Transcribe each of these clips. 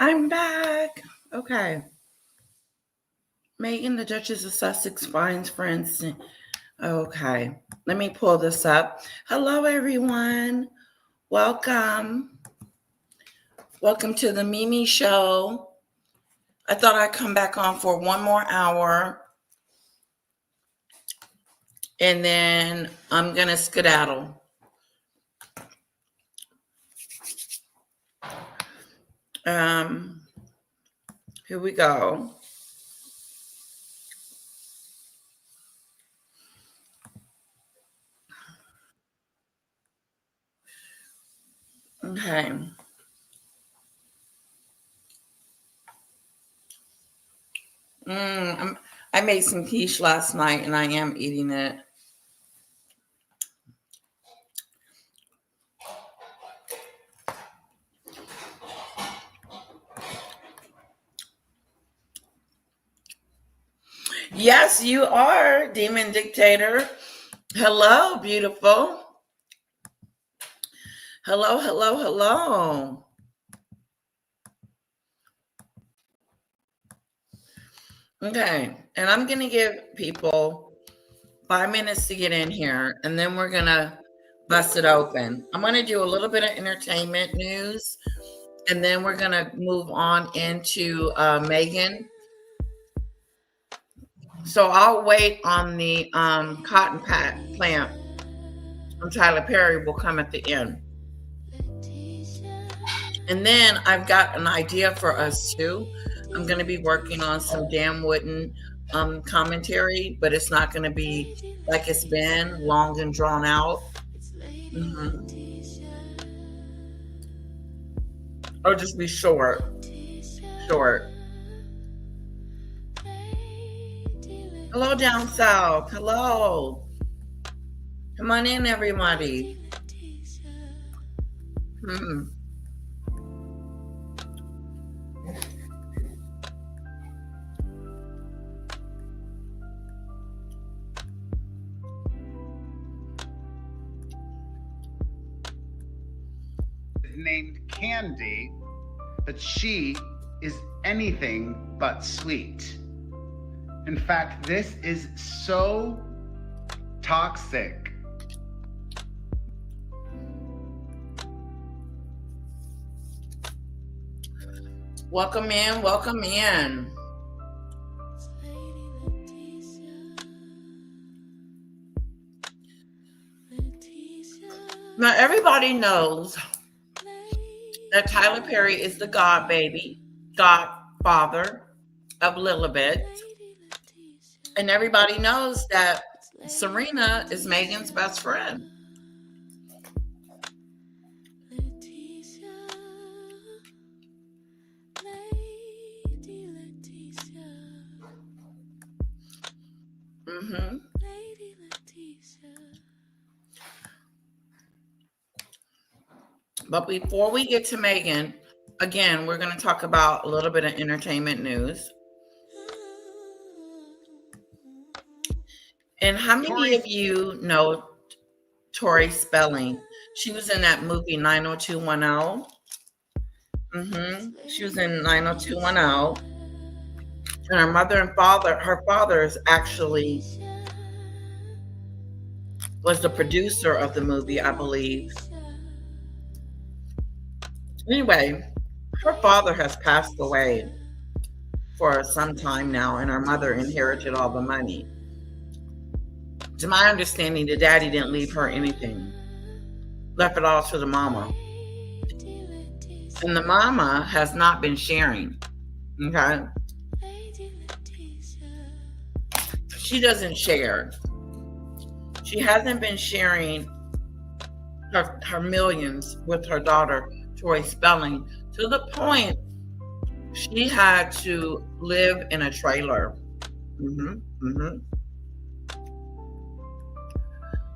I'm back. Okay. Meghan, the Duchess of Sussex, finds for instance. Okay. Let me pull this up. Hello, everyone. Welcome. Welcome to the Mimi Show. I thought I'd come back on for one more hour. And then I'm going to skedaddle. Here we go. Okay. I made some quiche last night and I am eating it. Yes, you are, Demon Dictator. Hello, beautiful. Hello, hello, hello. Okay, and I'm going to give people 5 minutes to get in here, and then we're going to bust it open. I'm going to do a little bit of entertainment news, and then we're going to move on into Meghan. So I'll wait on the cotton plant. Tyler Perry will come at the end. And then I've got an idea for us too. I'm going to be working on some damn wooden commentary, but it's not going to be like it's been long and drawn out. Or just be short. Hello down south. Hello. Come on in, everybody. Named Candy, but she is anything but sweet. In fact, this is so toxic. Welcome in, welcome in. Now, everybody knows that Tyler Perry is the godfather of Lilibet. And everybody knows that Serena is Meghan's best friend. But before we get to Meghan, again, we're going to talk about a little bit of entertainment news. And how many of you know Tori Spelling? She was in that movie 90210. She was in 90210. And her mother and her father is actually was the producer of the movie, I believe. Anyway, her father has passed away for some time now, and her mother inherited all the money. To my understanding, the daddy didn't leave her anything. Left it all to the mama. And the mama has not been sharing. Okay? She doesn't share. She hasn't been sharing her millions with her daughter, Tori Spelling, to the point she had to live in a trailer.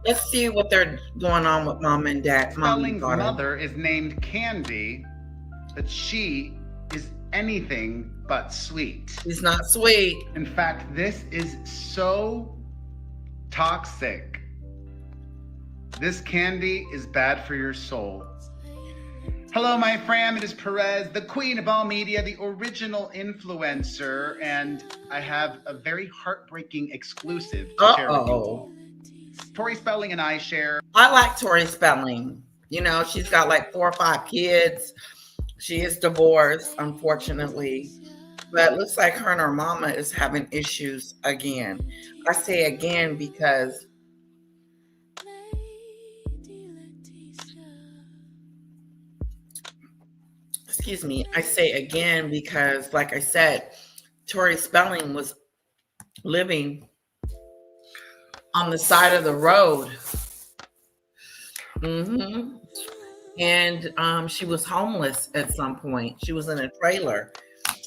Let's see what they're going on with mom and dad. Spelling's mother is named Candy, but she is anything but sweet. She's not sweet. In fact, this is so toxic. This candy is bad for your soul. Hello, my fam. It is Perez, the queen of all media, the original influencer, and I have a very heartbreaking exclusive to share with you all. Tori Spelling and I share. I like Tori Spelling. You know, she's got like 4 or 5 kids. She is divorced, unfortunately. But it looks like her and her mama is having issues again. I say again because excuse me, I say again because, like I said, Tori Spelling was living on the side of the road. And she was homeless at some point. She was in a trailer.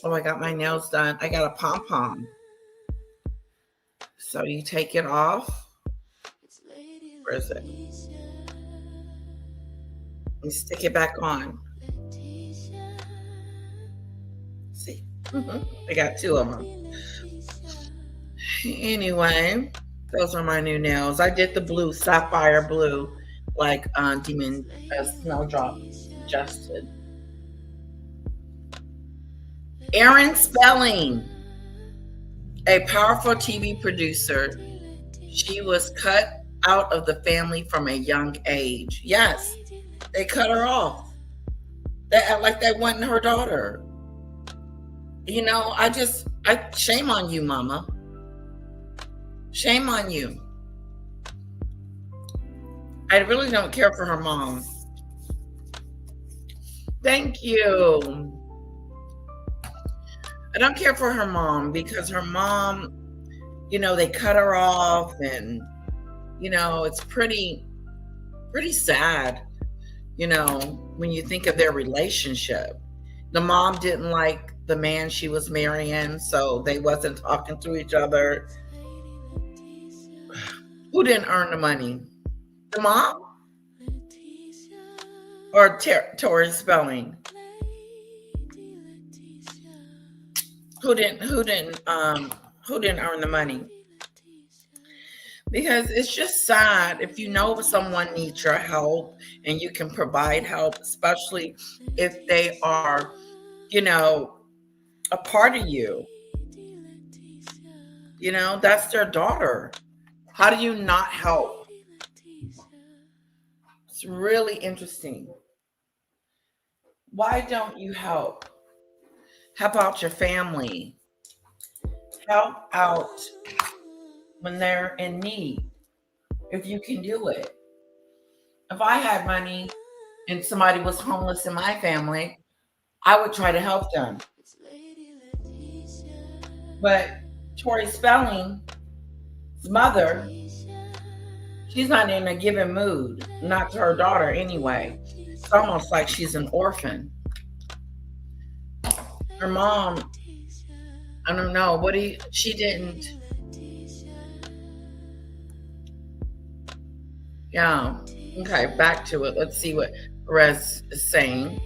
Oh, I got my nails done. I got a pom-pom. So you take it off. Where is it? You stick it back on. See, I got 2 of them. Anyway, those are my new nails. I did the blue, sapphire blue, like Demon Snowdrop suggested. Erin Spelling, a powerful TV producer. She was cut out of the family from a young age. Yes, they cut her off. They act like that wasn't her daughter. You know, I shame on you, mama. Shame on you. I really don't care for her mom. Thank you. I don't care for her mom because her mom, you know, they cut her off, and, you know, it's pretty sad, you know, when you think of their relationship. The mom didn't like the man she was marrying, so they wasn't talking to each other. Who didn't earn the money? The mom? Or Tori Spelling? Who didn't earn the money? Because it's just sad if you know someone needs your help and you can provide help, especially if they are, you know, a part of you. You know, that's their daughter. How do you not help? It's really interesting. Why don't you help? Help out your family. Help out when they're in need, if you can do it. If I had money and somebody was homeless in my family, I would try to help them. But Tori Spelling's mother, she's not in a giving mood, not to her daughter anyway. It's almost like she's an orphan. Her mom, I don't know, she didn't. Yeah. Okay, back to it. Let's see what Perez is saying.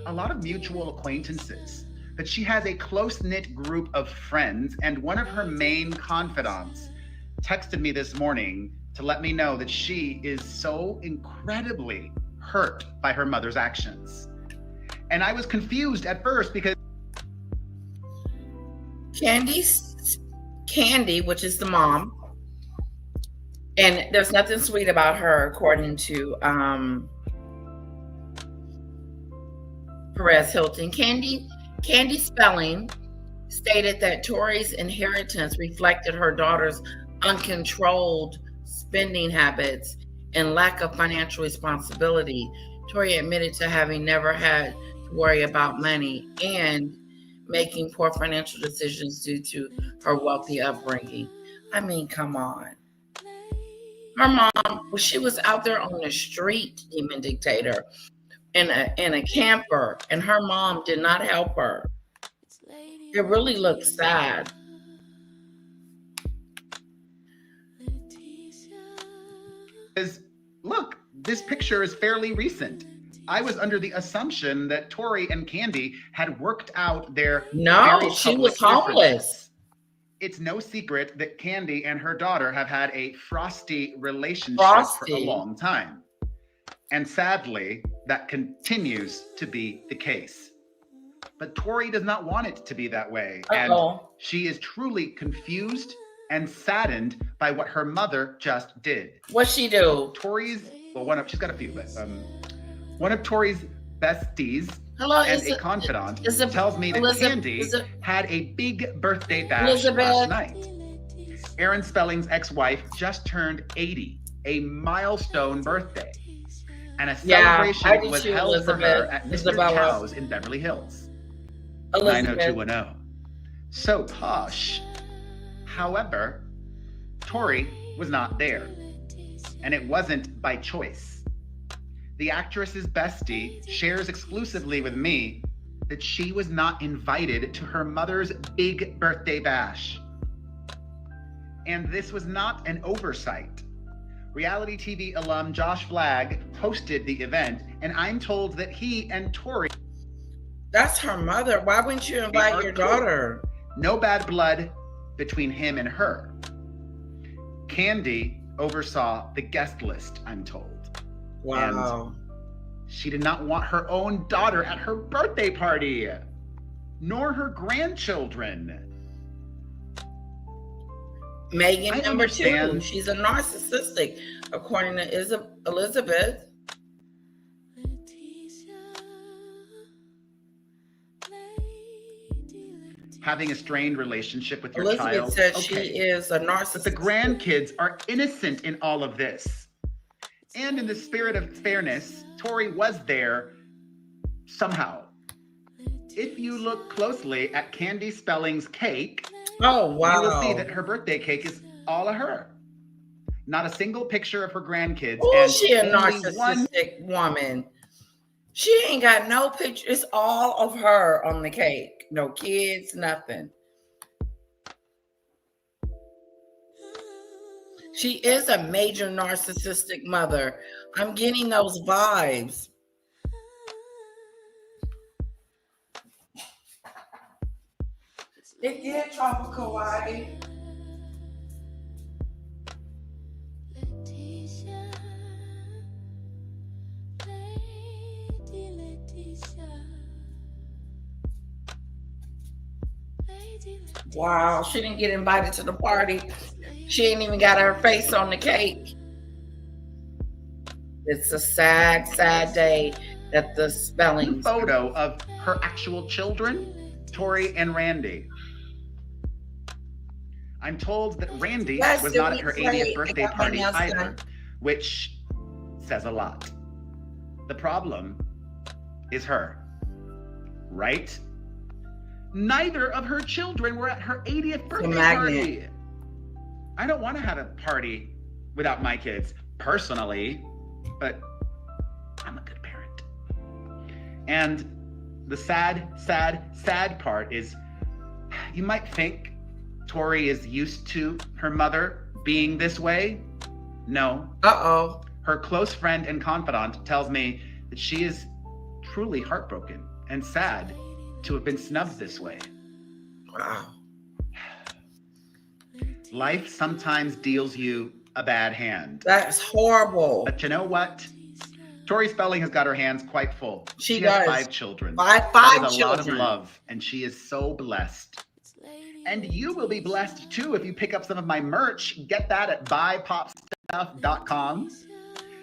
A lot of mutual acquaintances, that she has a close-knit group of friends, and one of her main confidants texted me this morning to let me know that she is so incredibly hurt by her mother's actions. And I was confused at first because Candy, which is the mom, and there's nothing sweet about her, according to Perez Hilton. Candy Spelling stated that Tori's inheritance reflected her daughter's uncontrolled spending habits and lack of financial responsibility. Tori admitted to having never had to worry about money and making poor financial decisions due to her wealthy upbringing. I mean, come on. Her mom, she was out there on the street, demon dictator, in a camper, and her mom did not help her. It really looks sad. Look, this picture is fairly recent. I was under the assumption that Tori and Candy had worked out their No, she was homeless. It's no secret that Candy and her daughter have had a frosty relationship for a long time. And sadly, that continues to be the case. But Tori does not want it to be that way. And she is truly confused and saddened by what her mother just did. What'd she do? She's got a few, but one of Tori's besties and a confidant tells me that Candy had a big birthday bash last night. Aaron Spelling's ex-wife just turned 80, a milestone birthday. And a celebration was held for her at Mr. Chow's in Beverly Hills. 90210. So posh. However, Tori was not there. And it wasn't by choice. The actress's bestie shares exclusively with me that she was not invited to her mother's big birthday bash. And this was not an oversight. Reality TV alum Josh Flagg hosted the event, and I'm told that he and Tori... That's her mother. Why wouldn't you invite your daughter? No bad blood between him and her. Candy oversaw the guest list, I'm told. Wow. And she did not want her own daughter at her birthday party, nor her grandchildren. Meghan, number 2. She's a narcissistic, according to Elizabeth. Having a strained relationship with your Elizabeth child. Said she is a narcissist. But the grandkids are innocent in all of this. And in the spirit of fairness, Tori was there somehow. If you look closely at Candy Spelling's cake, oh wow, you will see that her birthday cake is all of her. Not a single picture of her grandkids. Oh, she a narcissistic woman. She ain't got no picture. It's all of her on the cake. No kids, nothing. She is a major narcissistic mother. I'm getting those vibes. It did tropical Hawaii. Wow, she didn't get invited to the party. She ain't even got her face on the cake. It's a sad, sad day that the Spellings. Photo of her actual children, Tori and Randy. I'm told that Randy was not at her 80th birthday party either, which says a lot. The problem is her, right? Neither of her children were at her 80th birthday party. I don't want to have a party without my kids, personally, but I'm a good parent. And the sad, sad, sad part is, you might think Tori is used to her mother being this way. No. Uh-oh. Her close friend and confidant tells me that she is truly heartbroken and sad to have been snubbed this way. Wow. Life sometimes deals you a bad hand. That's horrible. But you know what? Tori Spelling has got her hands quite full. She has does. 5 children. Five that is a children. lot of love, and she is so blessed. And you will be blessed too if you pick up some of my merch. Get that at buypopstuff.com.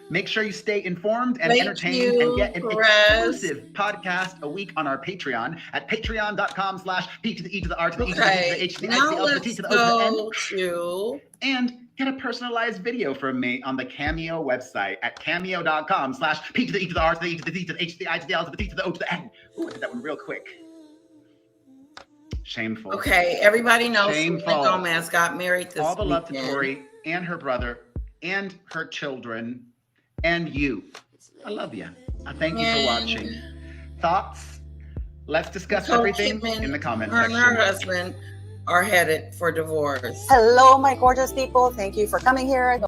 Make sure you stay informed and entertained and get an exclusive podcast a week on our Patreon at patreon.com/P to the E to the R to the E to the H to the I to the L to the T to the O to the N. And get a personalized video from me on the Cameo website at cameo.com/P to the E to the R to the E to the D to the H to the I to the L to the T to the O to the N. Ooh, I did that one real quick. Shameful. Okay, everybody knows Selena Gomez got married this All the love weekend. to Tori and her brother and her children. And you. I love you. I thank you for watching. Thoughts? Let's discuss everything Kidman, in the comment her section. and her husband are headed for divorce. Hello, my gorgeous people. Thank you for coming here.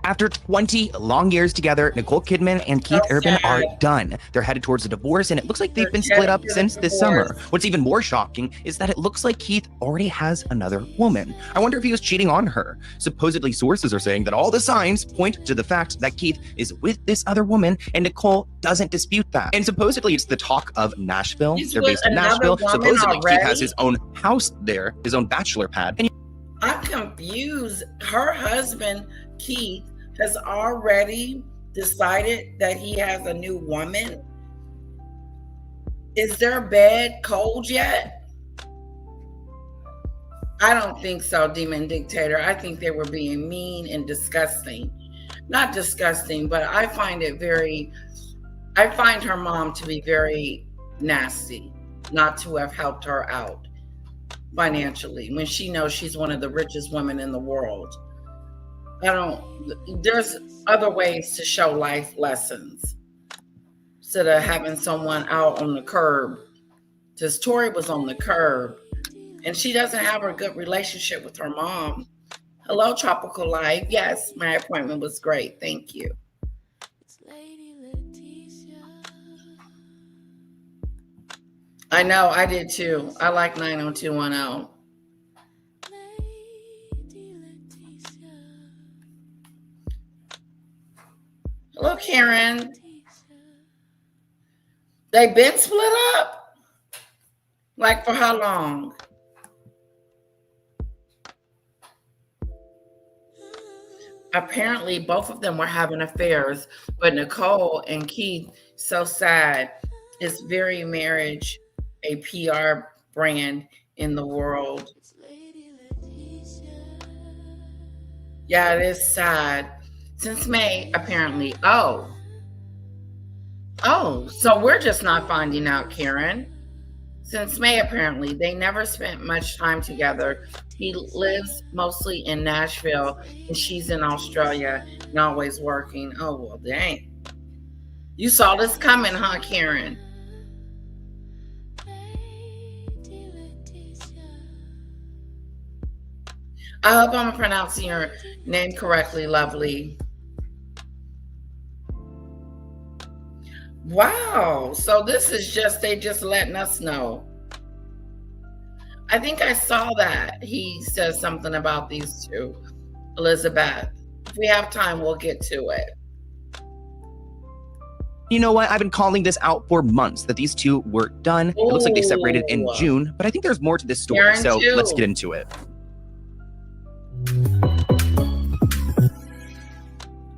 After 20 long years together, Nicole Kidman and Keith Urban are done. They're headed towards a divorce, and it looks like they've been split up since this summer. What's even more shocking is that it looks like Keith already has another woman. I wonder if he was cheating on her. Supposedly, sources are saying that all the signs point to the fact that Keith is with this other woman, and Nicole doesn't dispute that. And supposedly, it's the talk of Nashville. They're based in Nashville. Supposedly, Keith has his own house there, his own bachelor pad. And I'm confused. Her husband, Keith, has already decided that he has a new woman. Is their bed cold yet? I don't think so, Demon Dictator. I think they were being mean and disgusting. Not disgusting, but I find her mom to be very nasty, not to have helped her out financially when she knows she's one of the richest women in the world. There's other ways to show life lessons instead of having someone out on the curb. Because Tori was on the curb and she doesn't have a good relationship with her mom. Hello, Tropical Life. Yes, my appointment was great. Thank you. I know, I did too. I like 90210. Hello, Karen. They been split up? Like for how long? Apparently, both of them were having affairs, but Nicole and Keith, so sad. It's very marriage, a PR brand in the world. Yeah, it is sad. Since May, apparently. Oh, so we're just not finding out, Karen. Since May, apparently. They never spent much time together. He lives mostly in Nashville, and she's in Australia and always working. Oh, well, dang. You saw this coming, huh, Karen? I hope I'm pronouncing your name correctly, lovely. Wow. So this is they just letting us know. I think I saw that. He says something about these two. Elizabeth. If we have time, we'll get to it. You know what? I've been calling this out for months that these two were done. It looks like they separated in June, but I think there's more to this story. So let's get into it.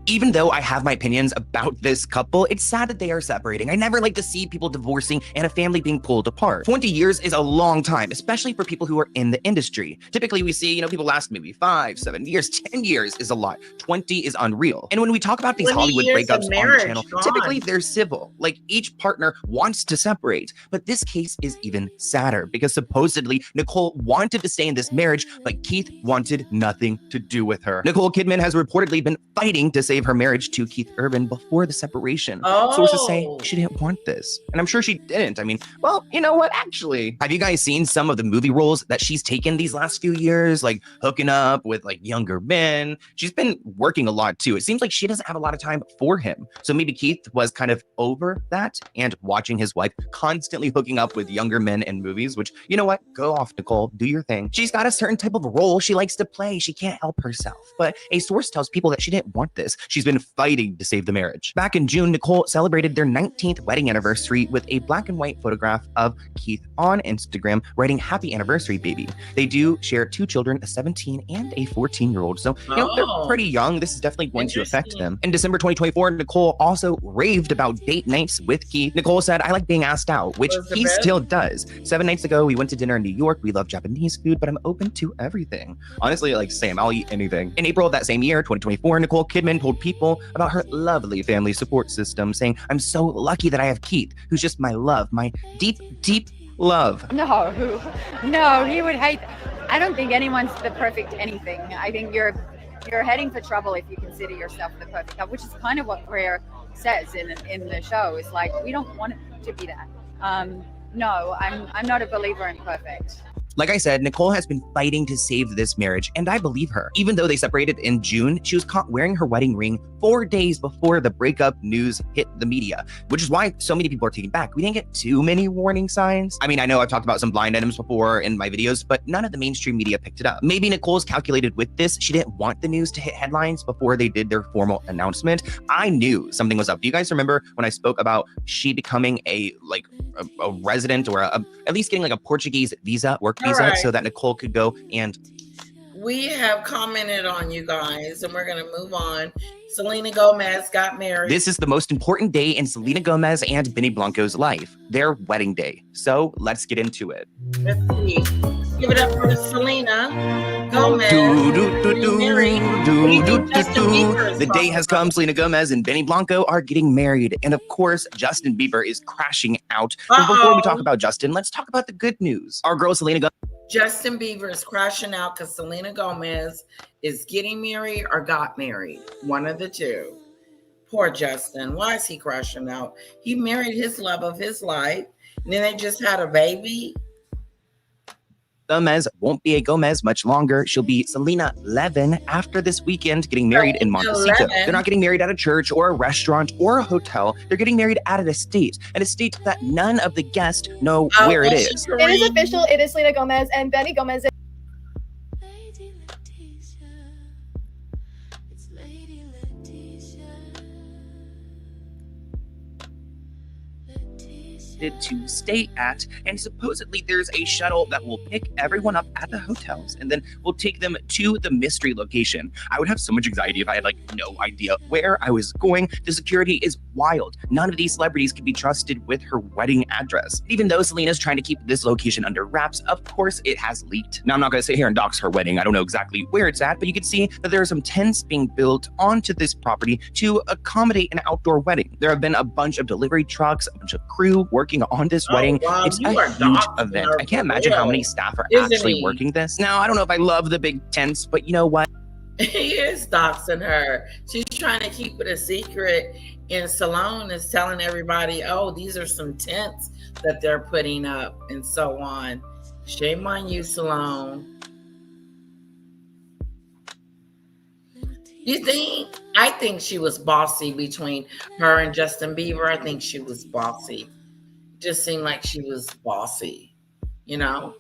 Even though I have my opinions about this couple, it's sad that they are separating. I never like to see people divorcing and a family being pulled apart. 20 years is a long time, especially for people who are in the industry. Typically, we see, people last maybe 5, 7 years. 10 years is a lot. 20 is unreal. And when we talk about these Hollywood breakups on the channel, typically they're civil. Like each partner wants to separate. But this case is even sadder because supposedly Nicole wanted to stay in this marriage, but Keith wanted nothing to do with her. Nicole Kidman has reportedly been fighting to save her marriage to Keith Urban before the separation. Sources say she didn't want this. And I'm sure she didn't. I mean, well, you know what? Actually, have you guys seen some of the movie roles that she's taken these last few years? Like hooking up with younger men. She's been working a lot too. It seems like she doesn't have a lot of time for him. So maybe Keith was kind of over that and watching his wife constantly hooking up with younger men in movies, which, you know what? Go off, Nicole. Do your thing. She's got a certain type of role she likes to play. She can't help herself. But a source tells people that she didn't want this. She's been fighting to save the marriage. Back in June, Nicole celebrated their 19th wedding anniversary with a black and white photograph of Keith on Instagram, writing "Happy Anniversary, baby." They do share 2 children, a 17 and a 14-year-old. So, they're pretty young. This is definitely going to affect them. In December 2024, Nicole also raved about date nights with Keith. Nicole said, "I like being asked out," which he still does. 7 nights ago, we went to dinner in New York. We love Japanese food, but I'm open to everything. Honestly, Sam, I'll eat anything. In April of that same year, 2024, Nicole Kidman told People about her lovely family support system, saying, "I'm so lucky that I have Keith, who's just my love, my deep, deep love." No, he would hate. I don't think anyone's the perfect anything. I think you're heading for trouble if you consider yourself the perfect couple, which is kind of what Prayer says in the show. It's like, we don't want it to be that. No, I'm not a believer in perfect. Like I said, Nicole has been fighting to save this marriage, and I believe her. Even though they separated in June, she was caught wearing her wedding ring 4 days before the breakup news hit the media, which is why so many people are taking back. We didn't get too many warning signs. I mean, I know I've talked about some blind items before in my videos, but none of the mainstream media picked it up. Maybe Nicole's calculated with this. She didn't want the news to hit headlines before they did their formal announcement. I knew something was up. Do you guys remember when I spoke about she becoming a resident or at least getting like a Portuguese visa, work visa, right, so that Nicole could go and... We have commented on you guys, and we're going to move on. Selena Gomez got married. This is the most important day in Selena Gomez and Benny Blanco's life, their wedding day. So let's get into it. Let's see. Give it up for Selena Gomez. The day has come. Selena Gomez and Benny Blanco are getting married. And of course, Justin Bieber is crashing out. But before we talk about Justin, let's talk about the good news. Our girl Selena Gomez. Justin Bieber is crashing out because Selena Gomez is getting married or got married. One of the two. Poor Justin. Why is he crashing out? He married his love of his life, and then they just had a baby. Gomez won't be a Gomez much longer. She'll be Selena Levin after this weekend, getting married in Montecito. They're not getting married at a church or a restaurant or a hotel. They're getting married at an estate that none of the guests know where it is. It is official. It is Selena Gomez and Benny Gomez. To stay at, and supposedly there's a shuttle that will pick everyone up at the hotels and then will take them to the mystery location. I would have so much anxiety if I had no idea where I was going. The security is wild. None of these celebrities can be trusted with her wedding address. Even though Selena's trying to keep this location under wraps, of course it has leaked. Now I'm not going to sit here and dox her wedding. I don't know exactly where it's at, but you can see that there are some tents being built onto this property to accommodate an outdoor wedding. There have been a bunch of delivery trucks, a bunch of crew working on this wedding. Wow, it's a huge event. I can't imagine how many staff are actually working this. Now, I don't know if I love the big tents, but you know what? He is doxing her. She's trying to keep it a secret, and Salone is telling everybody, oh, these are some tents that they're putting up and so on. Shame on you, Salone. You think? I think she was bossy between her and Justin Bieber. I think she was bossy. Just seemed like she was bossy, you know?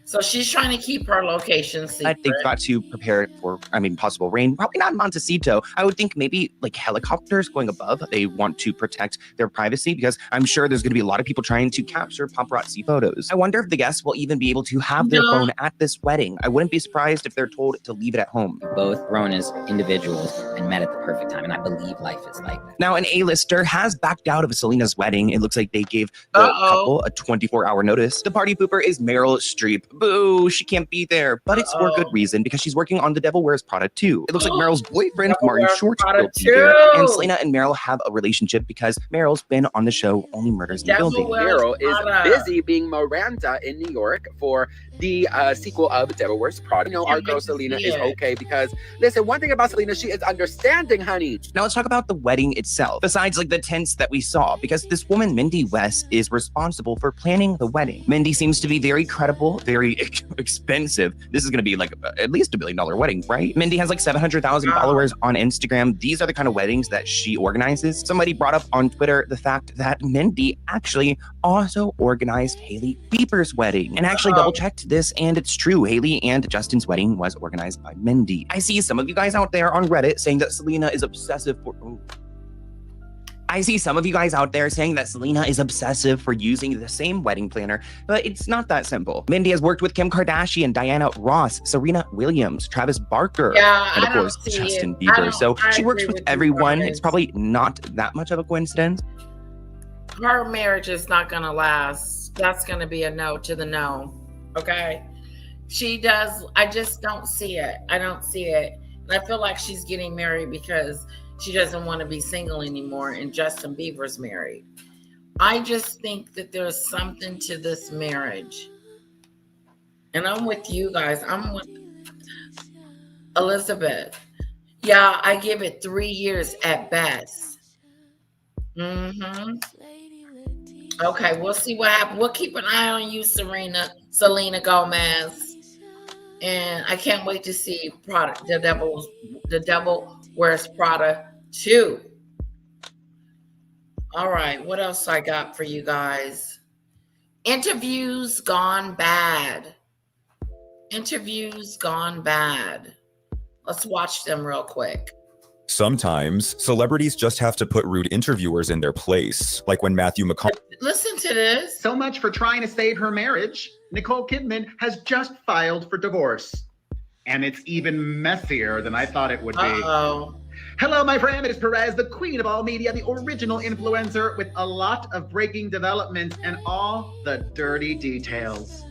So she's trying to keep her location secret. They've got to prepare for, possible rain. Probably not in Montecito. I would think maybe helicopters going above. They want to protect their privacy because I'm sure there's going to be a lot of people trying to capture paparazzi photos. I wonder if the guests will even be able to have their phone at this wedding. I wouldn't be surprised if they're told to leave it at home. Both grown as individuals and met at the perfect time, and I believe life is like that. Now, an A-lister has backed out of Selena's wedding. It looks like they gave the couple a 24-hour notice. The party pooper is Meryl Streep. Boo, she can't be there, but it's for good reason because she's working on The Devil Wears Prada 2. It looks like Meryl's boyfriend, Martin Short, will be there, and Selena and Meryl have a relationship because Meryl's been on the show Only Murders in the Building. Meryl is busy being Miranda in New York for the sequel of Devil Wears Prada. You know, our girl Selena is okay because, listen, one thing about Selena, she is understanding, honey. Now let's talk about the wedding itself, besides the tents that we saw, because this woman, Mindy West, is responsible for planning the wedding. Mindy seems to be very credible, very expensive. This is going to be at least $1 billion wedding, right? Mindy has 700,000 followers on Instagram. These are the kind of weddings that she organizes. Somebody brought up on Twitter the fact that Mindy actually also organized Hailey Bieber's wedding, and actually double-checked this, and it's true. Hailey and Justin's wedding was organized by Mindy. I see some of you guys out there on Reddit saying that Selena is obsessive for... I see some of you guys out there saying that Selena is obsessive for using the same wedding planner, but it's not that simple. Mindy has worked with Kim Kardashian, Diana Ross, Serena Williams, Travis Barker, and of course, Justin Bieber. So she works with everyone. It's probably not that much of a coincidence. Her marriage is not going to last. That's going to be a no to the no. Okay? She does. I just don't see it. I don't see it. And I feel like she's getting married because she doesn't want to be single anymore, and Justin Bieber's married. I just think that there's something to this marriage. And I'm with you guys. I'm with Elizabeth. Yeah, I give it 3 years at best. Okay, we'll see what happens. We'll keep an eye on you, Selena Gomez. And I can't wait to see The Devil Wears Prada 2. All right, what else I got for you guys? Interviews gone bad. Interviews gone bad. Let's watch them real quick. Sometimes, celebrities just have to put rude interviewers in their place, like when Matthew McConaughey. Listen to this. So much for trying to save her marriage. Nicole Kidman has just filed for divorce. And it's even messier than I thought it would be. Uh-oh. Hello, my friend. It is Perez, the queen of all media, the original influencer with a lot of breaking developments and all the dirty details.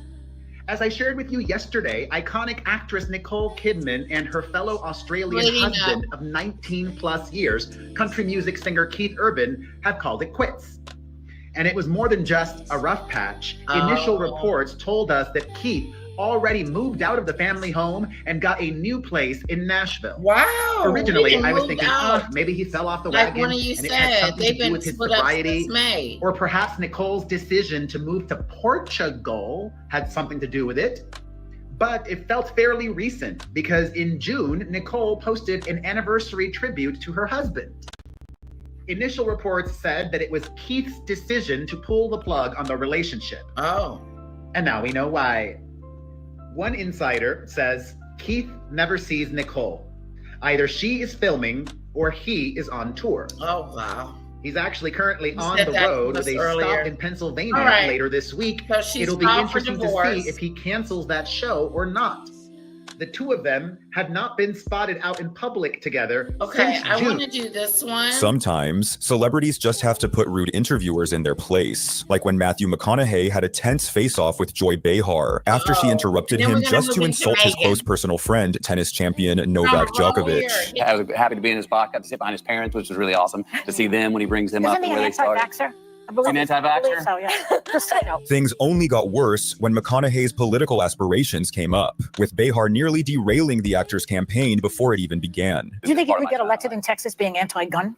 As I shared with you yesterday, iconic actress Nicole Kidman and her fellow Australian husband of 19 plus years, country music singer Keith Urban, have called it quits. And it was more than just a rough patch. Initial reports told us that Keith already moved out of the family home and got a new place in Nashville. Wow. Originally, I was thinking, maybe he fell off the wagon one of you and it said, had something they've to do been with his split up sobriety. since May. Or perhaps Nicole's decision to move to Portugal had something to do with it. But it felt fairly recent because in June, Nicole posted an anniversary tribute to her husband. Initial reports said that it was Keith's decision to pull the plug on the relationship. Oh. And now we know why. One insider says Keith never sees Nicole. Either she is filming or he is on tour. Oh, wow. He's actually currently on said the that road with a earlier. stop in Pennsylvania All right. later this week. So she's It'll be filed for interesting to divorce. see if he cancels that show or not. The two of them have not been spotted out in public together Okay, since I June. want to do this one. Sometimes, celebrities just have to put rude interviewers in their place, like when Matthew McConaughey had a tense face-off with Joy Behar after she interrupted Then him we're gonna just move to into insult his Meghan. close personal friend, tennis champion Novak Djokovic. I was happy to be in his spot, got to sit behind his parents, which was really awesome to see them when he brings them up Isn't he where an they started. anti-vaxxer? I believe An anti-vaxxer? so, yeah. Just so you know. Things only got worse when McConaughey's political aspirations came up, with Behar nearly derailing the actor's campaign before it even began. Do you think you could get elected in Texas being anti-gun?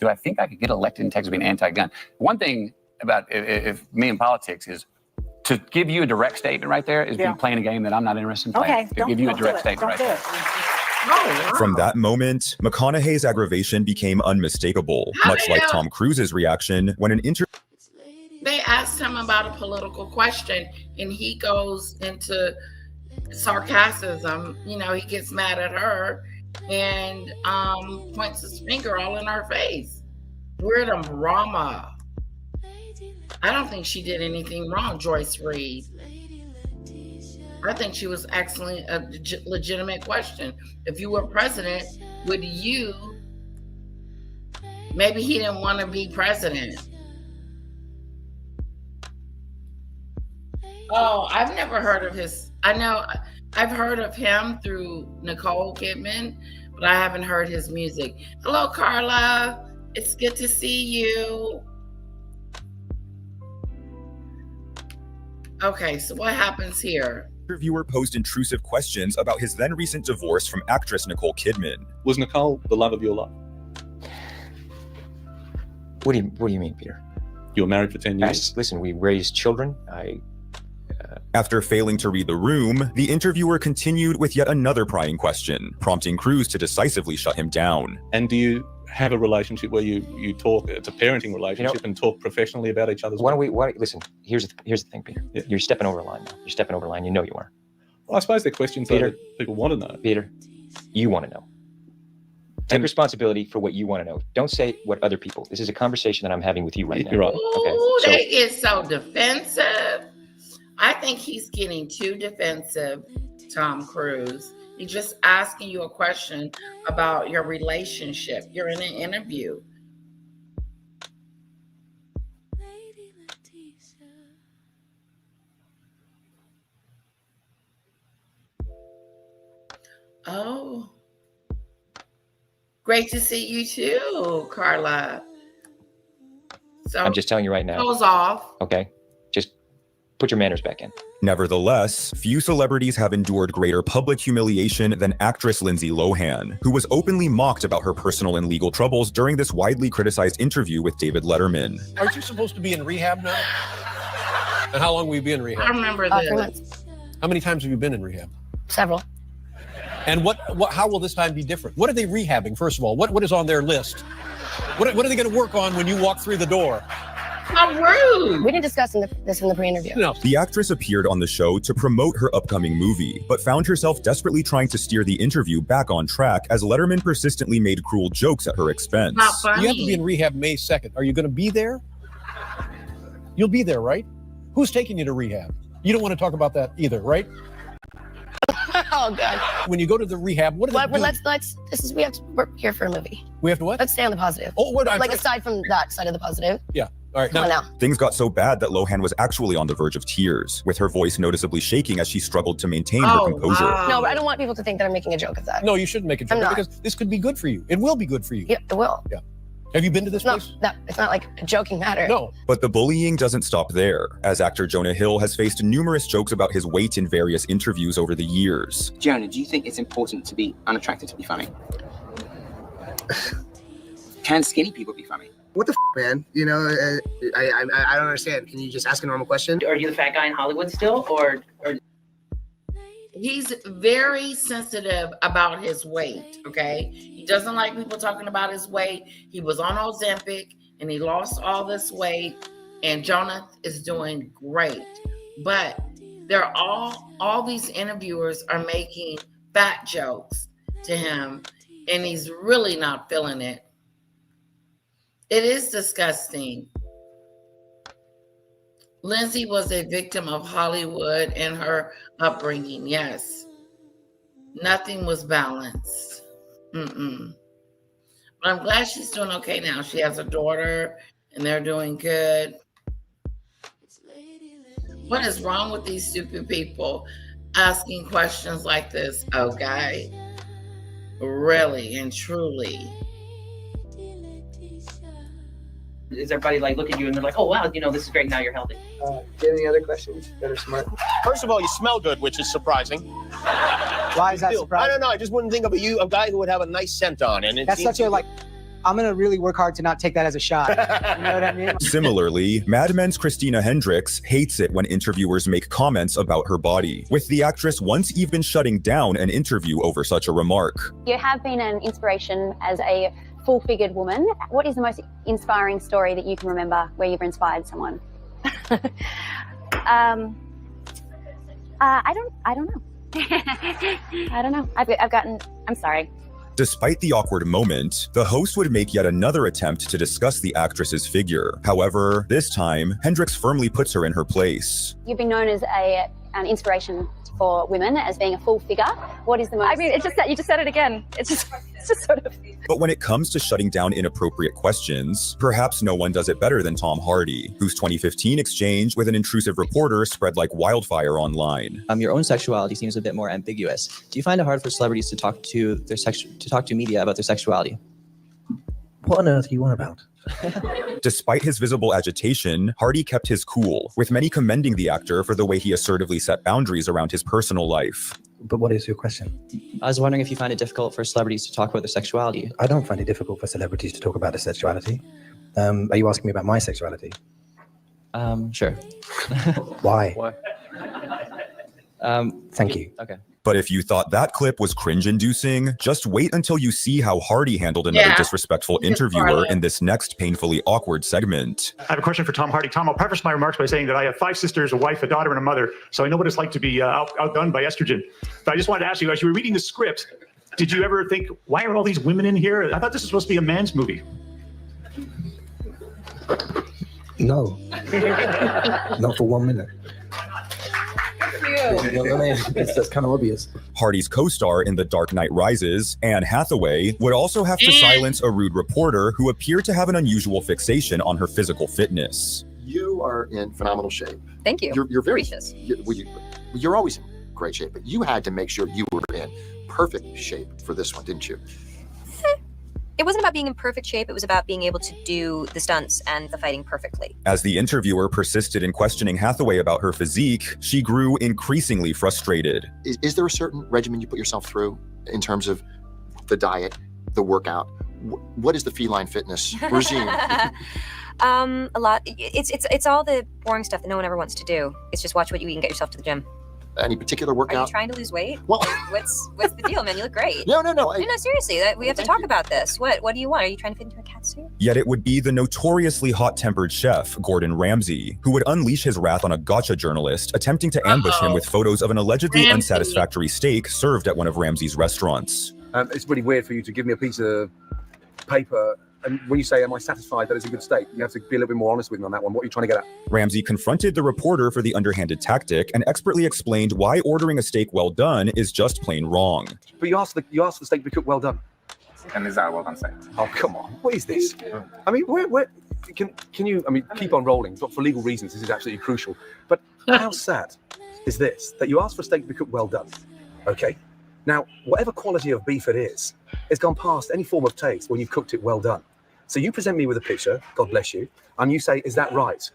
Do I think I could get elected in Texas being anti-gun? One thing about if me in politics is to give you a direct statement right there is me playing a game that I'm not interested in playing. Okay, To give you a direct don't statement right do there. it. Oh, wow. From that moment, McConaughey's aggravation became unmistakable, How much the like hell- Tom Cruise's reaction when an They asked him about a political question, and he goes into sarcasm. You know, he gets mad at her and points his finger all in her face. We're the Rama. I don't think she did anything wrong, Joyce Reid. I think she was asking a legitimate question. If you were president, would you? Maybe he didn't want to be president. Oh, I've never heard of his. I know I've heard of him through Nicole Kidman, but I haven't heard his music. Hello, Carla. It's good to see you. Okay, so what happens here? interviewer posed intrusive questions about his then recent divorce from actress Nicole Kidman. Was Nicole the love of your life? What do you mean, Peter? You were married for 10 years? Listen, we raised children. After failing to read the room, the interviewer continued with yet another prying question, prompting Cruise to decisively shut him down. And do you have a relationship where you talk, it's a parenting relationship, and talk professionally about each other's work? Listen, here's the thing, Peter. Yeah. You're stepping over a line now. You're stepping over a line. You know you are. Well, I suppose they're questions Peter, that people want to know. Peter, you want to know. Take responsibility for what you want to know. Don't say what other people. This is a conversation that I'm having with you right now. You're right. Ooh, Okay, they get so defensive. I think he's getting too defensive, Tom Cruise. He's just asking you a question about your relationship. You're in an interview. Oh, great to see you too, Carla. So I'm just telling you right now. goes off. Okay, just put your manners back in. Nevertheless, few celebrities have endured greater public humiliation than actress Lindsay Lohan, who was openly mocked about her personal and legal troubles during this widely criticized interview with David Letterman. Aren't you supposed to be in rehab now? And how long will you be in rehab? I remember 3 months. How many times have you been in rehab? Several. And how will this time be different? What are they rehabbing, first of all? What is on their list? What are they going to work on when you walk through the door? How rude! We didn't discuss this in the pre-interview. No. The actress appeared on the show to promote her upcoming movie, but found herself desperately trying to steer the interview back on track as Letterman persistently made cruel jokes at her expense. Not funny. You have to be in rehab May 2nd. Are you going to be there? You'll be there, right? Who's taking you to rehab? You don't want to talk about that either, right? Oh God. When you go to the rehab, what do they do? We're here for a movie. We have to what? Let's stay on the positive. Oh, what? Aside from that side of the positive. Yeah. All right. Come on now. Things got so bad that Lohan was actually on the verge of tears, with her voice noticeably shaking as she struggled to maintain her composure. Wow. No, but I don't want people to think that I'm making a joke of that. No, you shouldn't make a joke because this could be good for you. It will be good for you. Yeah, it will. Yeah. Have you been to this place? No, it's not like a joking matter. No. But the bullying doesn't stop there, as actor Jonah Hill has faced numerous jokes about his weight in various interviews over the years. Jonah, do you think it's important to be unattractive to be funny? Can skinny people be funny? What the man? You know, I don't understand. Can you just ask a normal question? Are you the fat guy in Hollywood still, or? He's very sensitive about his weight, okay? He doesn't like people talking about his weight. He was on Ozempic and he lost all this weight, and Jonah is doing great. But they're all these interviewers are making fat jokes to him, and he's really not feeling it. It is disgusting. Lindsay was a victim of Hollywood and her upbringing, yes. Nothing was balanced. But I'm glad she's doing okay now. She has a daughter, and they're doing good. What is wrong with these stupid people asking questions like this? Okay. Really and truly. Is everybody like look at you and they're like, oh wow, you know, this is great, now you're healthy? Do you have any other questions that are smart? First of all, you smell good, which is surprising. Why is that surprising? I don't know. I just wouldn't think of a guy who would have a nice scent on. And That's such a I'm gonna really work hard to not take that as a shot. You know what I mean? Similarly, Mad Men's Christina Hendricks hates it when interviewers make comments about her body, with the actress once even shutting down an interview over such a remark. You have been an inspiration as a full-figured woman. What is the most inspiring story that you can remember where you've inspired someone? I don't know. I don't know. I'm sorry. Despite the awkward moment, the host would make yet another attempt to discuss the actress's figure. However, this time, Hendricks firmly puts her in her place. You've been known as an inspiration for women as being a full figure. What is the most? I mean, it's just that you just said it again. It's just sort of. But when it comes to shutting down inappropriate questions, perhaps no one does it better than Tom Hardy, whose 2015 exchange with an intrusive reporter spread like wildfire online. Your own sexuality seems a bit more ambiguous. Do you find it hard for celebrities to talk to media about their sexuality? What on earth are you on about? Despite his visible agitation, Hardy kept his cool, with many commending the actor for the way he assertively set boundaries around his personal life. But what is your question? I was wondering if you find it difficult for celebrities to talk about their sexuality. I don't find it difficult for celebrities to talk about their sexuality. Are you asking me about my sexuality? Sure. Why? Why? Thank you. Okay. But if you thought that clip was cringe-inducing, just wait until you see how Hardy handled another disrespectful interviewer in this next painfully awkward segment. I have a question for Tom Hardy. Tom, I'll preface my remarks by saying that I have 5 sisters, a wife, a daughter, and a mother, so I know what it's like to be outdone by estrogen. But I just wanted to ask you, as you were reading the script, did you ever think, why are all these women in here? I thought this was supposed to be a man's movie. No. Not for 1 minute. That's kind of obvious. Hardy's co-star in The Dark Knight Rises, Anne Hathaway, would also have to silence a rude reporter who appeared to have an unusual fixation on her physical fitness. You are in phenomenal shape. Thank you. You're very. You're always in great shape, but you had to make sure you were in perfect shape for this one, didn't you? It wasn't about being in perfect shape. It was about being able to do the stunts and the fighting perfectly. As the interviewer persisted in questioning Hathaway about her physique, she grew increasingly frustrated. Is there a certain regimen you put yourself through in terms of the diet, the workout? What is the feline fitness regime? A lot. It's all the boring stuff that no one ever wants to do. It's just watch what you eat and get yourself to the gym. Any particular Are workout? you trying to lose weight? Well, what's the deal, man? You look great. No. No, seriously. We have to talk about this. What do you want? Are you trying to fit into a cat suit? Yet it would be the notoriously hot-tempered chef, Gordon Ramsay, who would unleash his wrath on a gotcha journalist attempting to ambush him with photos of an allegedly unsatisfactory steak served at one of Ramsay's restaurants. It's really weird for you to give me a piece of paper, and when you say, am I satisfied that it's a good steak, you have to be a little bit more honest with me on that one. What are you trying to get at? Ramsay confronted the reporter for the underhanded tactic and expertly explained why ordering a steak well done is just plain wrong. But you asked the steak to be cooked well done. And is that a well done steak? Oh, come on. What is this? I mean, where can you, keep on rolling, but for legal reasons, this is absolutely crucial. But how sad is this, that you asked for a steak to be cooked well done, okay? Now, whatever quality of beef it is, it's gone past any form of taste when you've cooked it well done. So you present me with a picture, God bless you, and you say, is that right?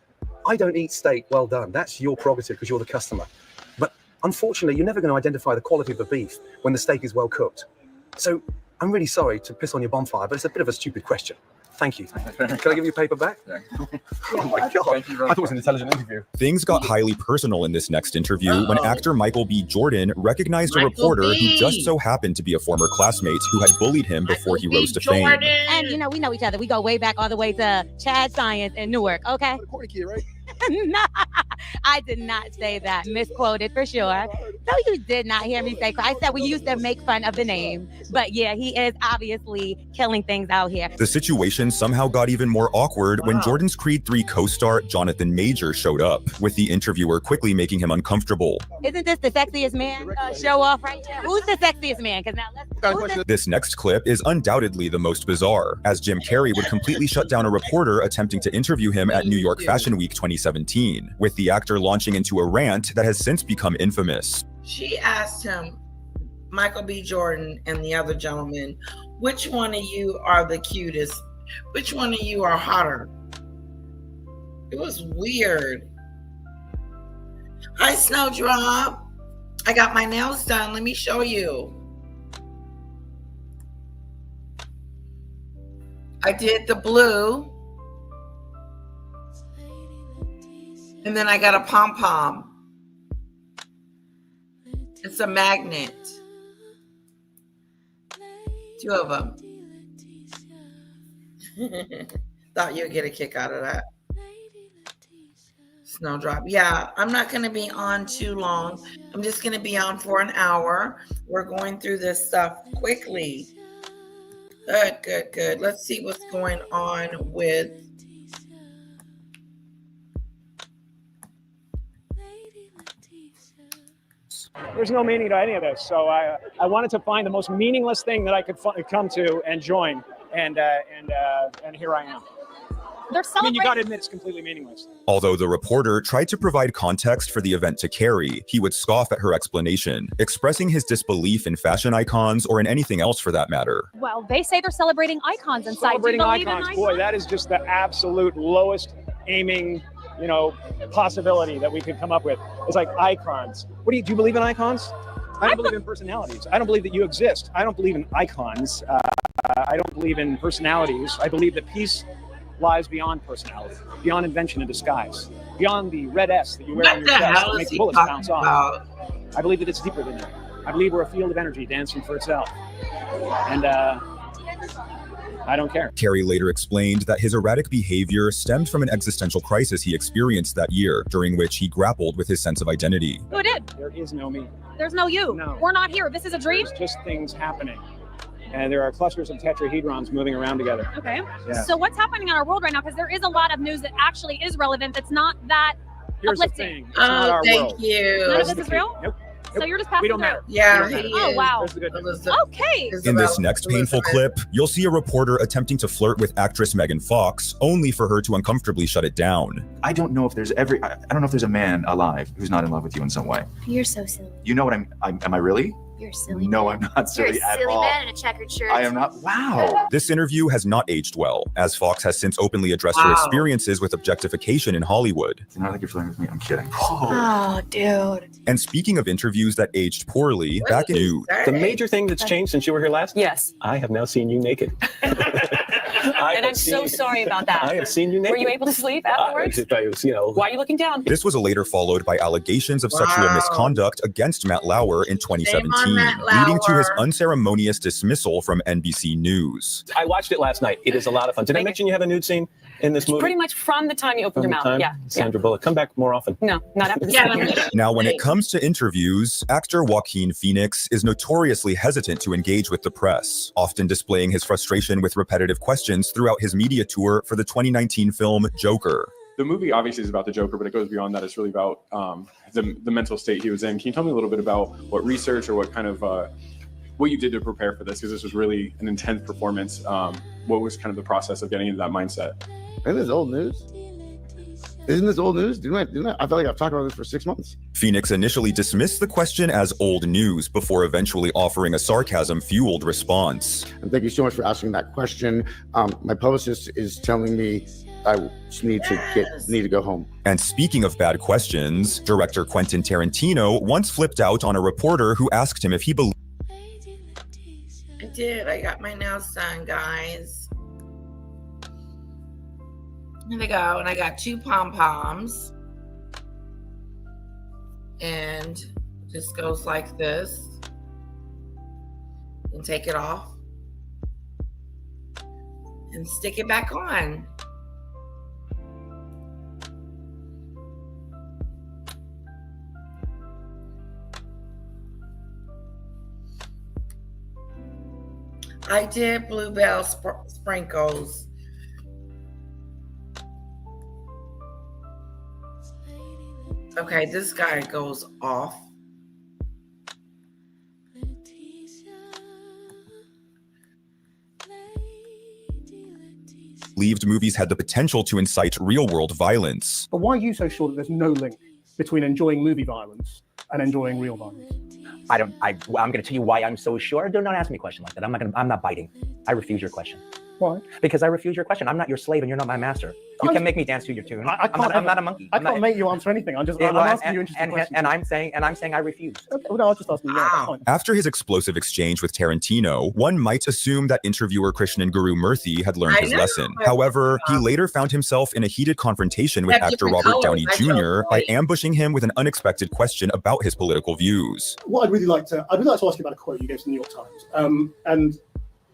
I don't eat steak well done. That's your prerogative because you're the customer. But unfortunately, you're never going to identify the quality of the beef when the steak is well cooked. So I'm really sorry to piss on your bonfire, but it's a bit of a stupid question. Thank you. Can I give you paper back? Yeah. Oh my God. I thought it was an intelligent interview. Things got highly personal in this next interview when actor Michael B. Jordan recognized a reporter who just so happened to be a former classmate who had bullied him before he rose to fame. And we know each other. We go way back all the way to Chad Science in Newark, okay? No, I did not say that. Misquoted for sure. No, you did not hear me say. I said we used to make fun of the name. But yeah, he is obviously killing things out here. The situation somehow got even more awkward when Jordan's Creed 3 co-star Jonathan Major showed up, with the interviewer quickly making him uncomfortable. Isn't this the sexiest man show off right here? Who's the sexiest man? Because now This next clip is undoubtedly the most bizarre, as Jim Carrey would completely shut down a reporter attempting to interview him at New York Fashion Week 2017, with the actor launching into a rant that has since become infamous. She asked him, Michael B. Jordan and the other gentleman, which one of you are the cutest? Which one of you are hotter? It was weird. Hi, Snowdrop. I got my nails done. Let me show you. I did the blue. And then I got a pom-pom. It's a magnet. 2 of them. Thought you'd get a kick out of that. Snowdrop. Yeah, I'm not going to be on too long. I'm just going to be on for an hour. We're going through this stuff quickly. Good. Let's see what's going on with... There's no meaning to any of this. So I wanted to find the most meaningless thing that I could come to and join. And here I am. You got to admit it's completely meaningless. Although the reporter tried to provide context for the event to Carrie, he would scoff at her explanation, expressing his disbelief in fashion icons or in anything else for that matter. Well, they say they're celebrating icons inside. Celebrating icons, boy, that is just the absolute lowest aiming, possibility that we could come up with. It's like icons. Do you believe in icons? I don't believe in personalities. I don't believe that you exist. I don't believe in icons. I don't believe in personalities. I believe that peace lies beyond personality, beyond invention and disguise, beyond the red S that you wear on your chest to make the bullets bounce off. I believe that it's deeper than that. I believe we're a field of energy dancing for itself. And I don't care. Carrie later explained that his erratic behavior stemmed from an existential crisis he experienced that year, during which he grappled with his sense of identity. Who did? There is no me. There's no you. No. We're not here. This is a dream. There's just things happening. And there are clusters of tetrahedrons moving around together. Okay. Yeah. So what's happening in our world right now? Because there is a lot of news that actually is relevant that's not that Here's uplifting. the thing. It's not our world. You. None of this is real? Nope. So you're just passing We don't through? matter. Yeah, We don't he matter. is. Oh, wow. There's the good news. Okay. In this next painful clip, you'll see a reporter attempting to flirt with actress Megan Fox, only for her to uncomfortably shut it down. I don't know if there's a man alive who's not in love with you in some way. You're so silly. You know what am I really? You're a silly No, man. I'm not silly You're a at silly all. man in a checkered shirt. I am not. Wow. This interview has not aged well, as Fox has since openly addressed her experiences with objectification in Hollywood. I don't think you're flirting with me. I'm kidding. Oh, dude. And speaking of interviews that aged poorly, back in Nude. The major thing that's changed since you were here last? Yes. I have now seen you naked. And I'm so sorry about that. I have seen you naked. Were you able to sleep afterwards? Why are you looking down? This was later followed by allegations of sexual misconduct against Matt Lauer in 2017, leading to his unceremonious dismissal from NBC News. I watched it last night. It is a lot of fun. Did I mention you have a nude scene in this movie? Pretty much from the time you opened your mouth. Yeah. Sandra Bullock, come back more often. No, not after this. Now, when it comes to interviews, actor Joaquin Phoenix is notoriously hesitant to engage with the press, often displaying his frustration with repetitive questions throughout his media tour for the 2019 film Joker. The movie obviously is about the Joker, but it goes beyond that. It's really about the mental state he was in. Can you tell me a little bit about what research or what kind of what you did to prepare for this? Because this was really an intense performance. What was kind of the process of getting into that mindset? Isn't this old news? Isn't this old news? I feel like I've talked about this for 6 months. Phoenix initially dismissed the question as old news before eventually offering a sarcasm-fueled response. And thank you so much for asking that question. My publicist is telling me I just need to go home. And speaking of bad questions, director Quentin Tarantino once flipped out on a reporter who asked him if he believed. I did. I got my nails done, guys. Here they go. And I got 2 pom-poms. And just goes like this. And take it off. And stick it back on. I did bluebell sprinkles. Okay, this guy goes off. Believed movies had the potential to incite real-world violence. But why are you so sure that there's no link between enjoying movie violence and enjoying real violence? I'm going to tell you why I'm so sure. Don't ask me a question like that. I'm not biting. I refuse your question. Why? Because I refuse your question. I'm not your slave and you're not my master. You can make me dance to your tune. I'm not a monkey. I can't make you answer anything. I'm asking you interesting questions. And I'm saying I refuse. Okay, well, no, I'll just ask you. Yeah, After his explosive exchange with Tarantino, one might assume that interviewer Krishnan Guru Murthy had learned his lesson. However, he later found himself in a heated confrontation with actor Robert Downey Jr. by ambushing him with an unexpected question about his political views. What I'd really like to ask you about a quote you gave to the New York Times. And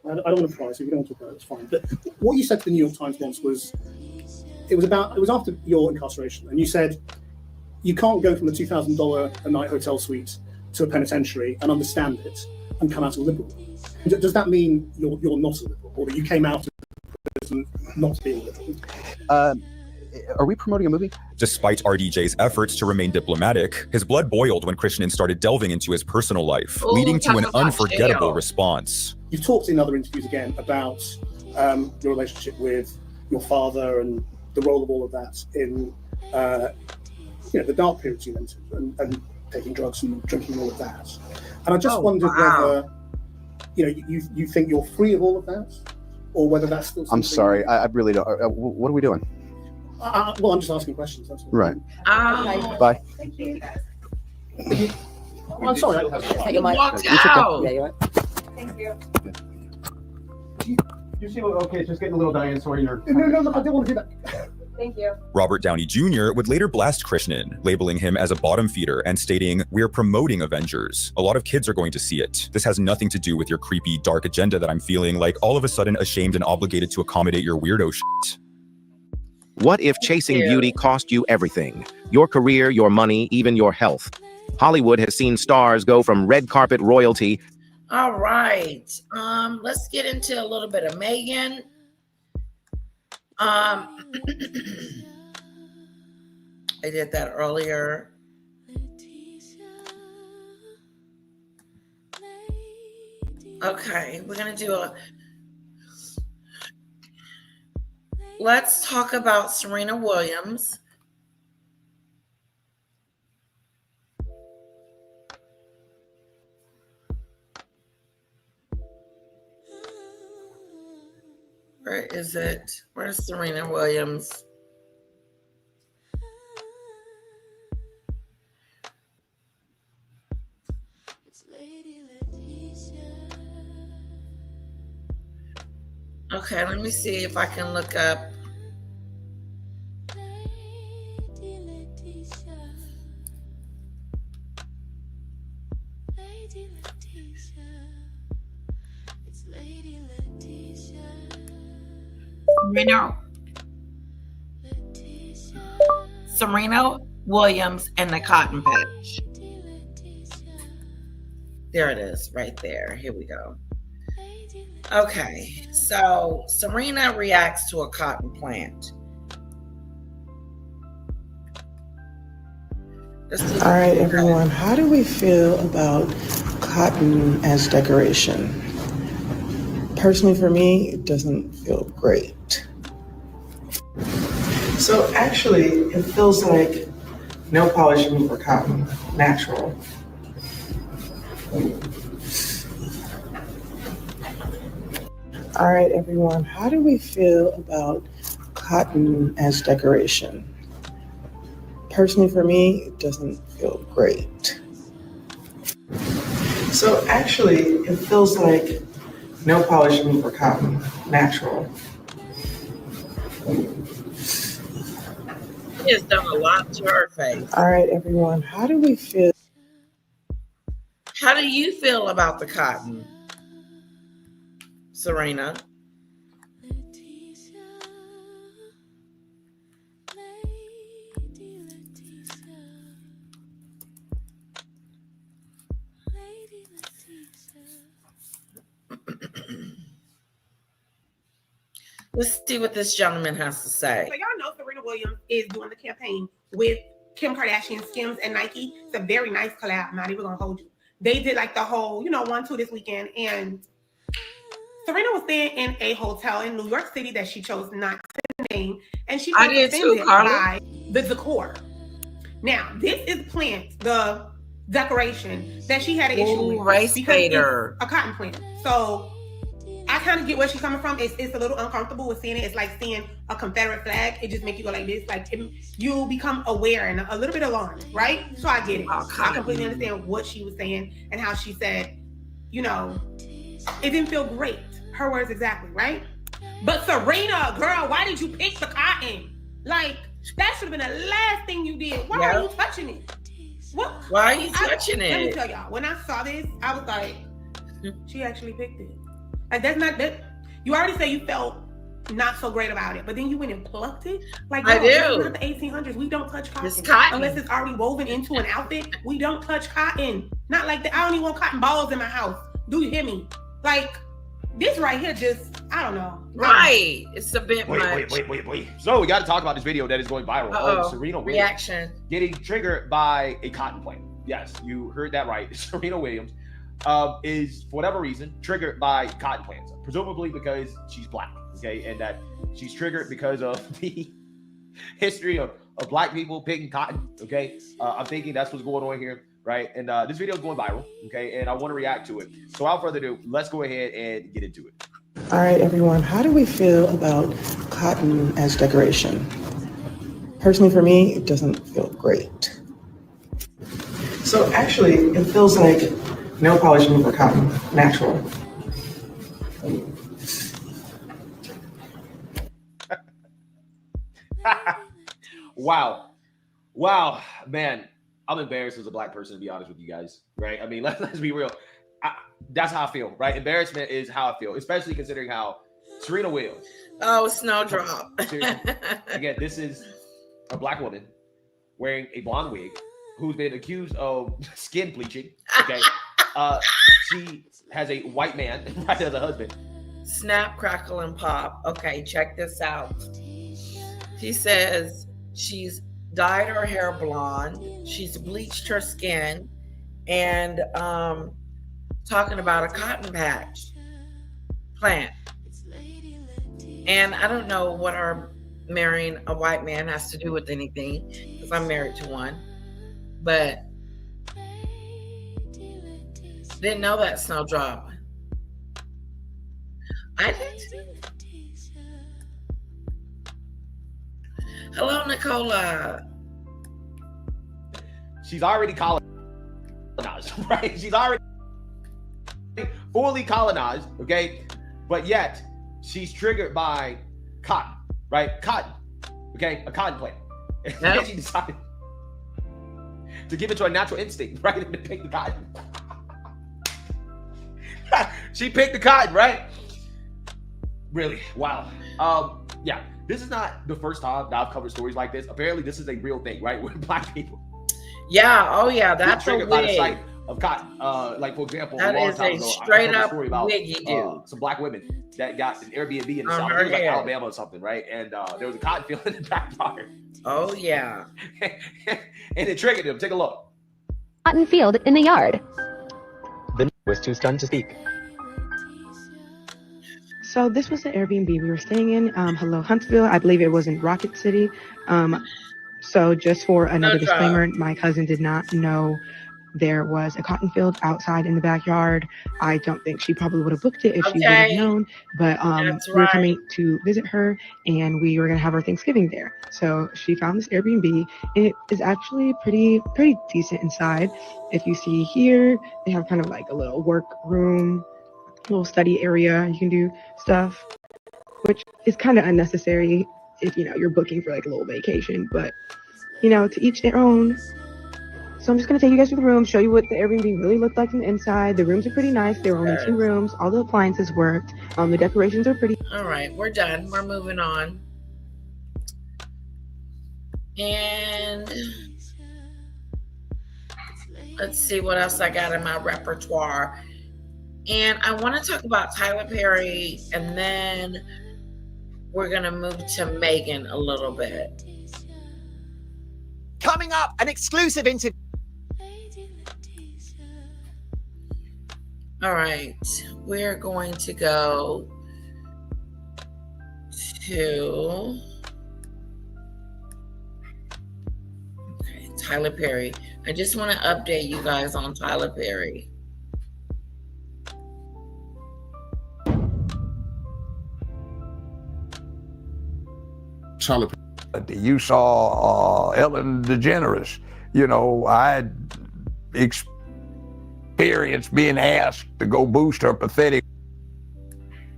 I don't want to pry, so if you don't want to talk about it, it's fine. But what you said to the New York Times once was, it was after your incarceration, and you said, you can't go from a $2,000 a night hotel suite to a penitentiary and understand it and come out a liberal. Does that mean you're not a liberal, or that you came out of prison not being a liberal? Are we promoting a movie? Despite RDJ's efforts to remain diplomatic, his blood boiled when Krishnan started delving into his personal life, leading to an unforgettable response. You've talked in other interviews again about your relationship with your father and the role of all of that in the dark periods you went through and taking drugs and drinking and all of that. And I just wondered whether you think you're free of all of that, or whether that's still something. I'm sorry, I really don't. What are we doing? Well, I'm just asking questions. That's all. Right. Okay. Bye. Thank you. I'm sorry. Take your mic. Walked out. Yeah, you're right. Thank you. You seem okay. It's just getting a little dinosaur in your. No, I don't want to do that. Thank you. Robert Downey Jr. would later blast Krishnan, labeling him as a bottom feeder and stating, "We're promoting Avengers. A lot of kids are going to see it. This has nothing to do with your creepy, dark agenda that I'm feeling like all of a sudden ashamed and obligated to accommodate your weirdo shit." What if chasing beauty cost you everything? Your career, your money, even your health. Hollywood has seen stars go from red carpet royalty. All right. Let's get into a little bit of Meghan. I did that earlier. Okay, we're gonna do let's talk about Serena Williams. Where is it? Where's Serena Williams? Okay, let me see if I can look up. Serena Williams and the Cotton Patch. There it is, right there. Here we go. Okay, so Serena reacts to a cotton plant. All right, everyone, how do we feel about cotton as decoration? Personally, for me, it doesn't feel great. So actually, it feels like no polish for cotton, natural. All right, everyone, how do we feel about cotton as decoration? Personally, for me, it doesn't feel great. So actually, it feels like no polish for cotton, natural. She has done a lot to her face. All right, everyone, how do we feel? How do you feel about the cotton, Serena? Let's see what this gentleman has to say. So y'all know Serena Williams is doing the campaign with Kim Kardashian, Skims, and Nike. It's a very nice collab. I'm not even gonna hold you. They did like the whole, 1-2 this weekend, and Serena was staying in a hotel in New York City that she chose not to name, and she was offended by the decor. Now, this is plant, the decoration that she had an issue with race because baiter. it's a cotton plant. So I kind of get where she's coming from. It's a little uncomfortable with seeing it. It's like seeing a Confederate flag. It just makes you go like this. Like you become aware and a little bit alarmed, right? So I get it. I completely understand what she was saying and how she said, it didn't feel great. Her words exactly, right? But Serena, girl, why did you pick the cotton? Like, that should have been the last thing you did. Why are you touching it? What? Why are you touching it? Let me tell y'all, when I saw this, I was like, she actually picked it. Like, that's not that. You already say you felt not so great about it, but then you went and plucked it. Like, I do. This is not the 1800s. We don't touch cotton. It's cotton. Unless it's already woven into an outfit. We don't touch cotton. Not like that. I don't even want cotton balls in my house. Do you hear me? Like, this right here just, I don't know. Right. It's a bit much. Wait. So we got to talk about this video that is going viral of Serena Williams reaction getting triggered by a cotton plant. Yes, you heard that right. Serena Williams is, for whatever reason, triggered by cotton plants, presumably because she's black, okay? And that she's triggered because of the history of black people picking cotton, okay? I'm thinking that's what's going on here, right? And this video is going viral, okay? And I want to react to it. So without further ado, let's go ahead and get into it. All right, everyone, how do we feel about cotton as decoration? Personally, for me, it doesn't feel great. So actually, it feels like no polish for cotton, natural. Wow, man, I'm embarrassed as a black person, to be honest with you guys, right? I mean, let's be real. That's how I feel, right? Embarrassment is how I feel, especially considering how Serena Williams. Oh, snowdrop. Again, this is a black woman wearing a blonde wig who's been accused of skin bleaching, okay? She has a white man right as a husband. Snap, crackle, and pop. Okay, check this out. She says she's dyed her hair blonde. She's bleached her skin, and talking about a cotton patch plant. And I don't know what her marrying a white man has to do with anything, because I'm married to one. But didn't know that, snowdrop. I did. Hello, Nicola. She's already colonized, right? She's already fully colonized, okay? But yet, she's triggered by cotton, right? Cotton, okay? A cotton plant. And she decided to give it to a natural instinct, right? And to pick the cotton. She picked the cotton, right? Really? Wow. Yeah, this is not the first time that I've covered stories like this. Apparently, this is a real thing, right? With Black people. Yeah. Oh, yeah. That's a triggered by the wig. sight of cotton. Like, for example, That a long is time a ago, straight I told a up story about wiggy dude. some Black women that got an Airbnb in the On South. her It was like head. Alabama or something, right? And there was a cotton field in the backyard. Oh, yeah. And it triggered them. Take a look. Cotton field in the yard. The was too stunned to speak. So this was the Airbnb we were staying in. Hello, Huntsville. I believe it was in Rocket City. So just for another disclaimer, my cousin did not know there was a cotton field outside in the backyard. I don't think she probably would have booked it if she would have known. But we were coming to visit her, and we were gonna have our Thanksgiving there. So she found this Airbnb. It is actually pretty decent inside. If you see here, they have kind of like a little work room, little study area. You can do stuff, which is kind of unnecessary if you're booking for like a little vacation, but to each their own. So I'm just gonna take you guys through the room, show you what the Airbnb really looked like from the inside. The rooms are pretty nice. There were only 2 rooms. All the appliances worked. The decorations are pretty. All right, we're done. We're moving on. And let's see what else I got in my repertoire. And I want to talk about Tyler Perry, and then we're going to move to Meghan a little bit. Coming up, an exclusive interview. All right, we're going to go to Tyler Perry. I just want to update you guys on Tyler Perry. You saw Ellen DeGeneres. I experienced being asked to go boost her pathetic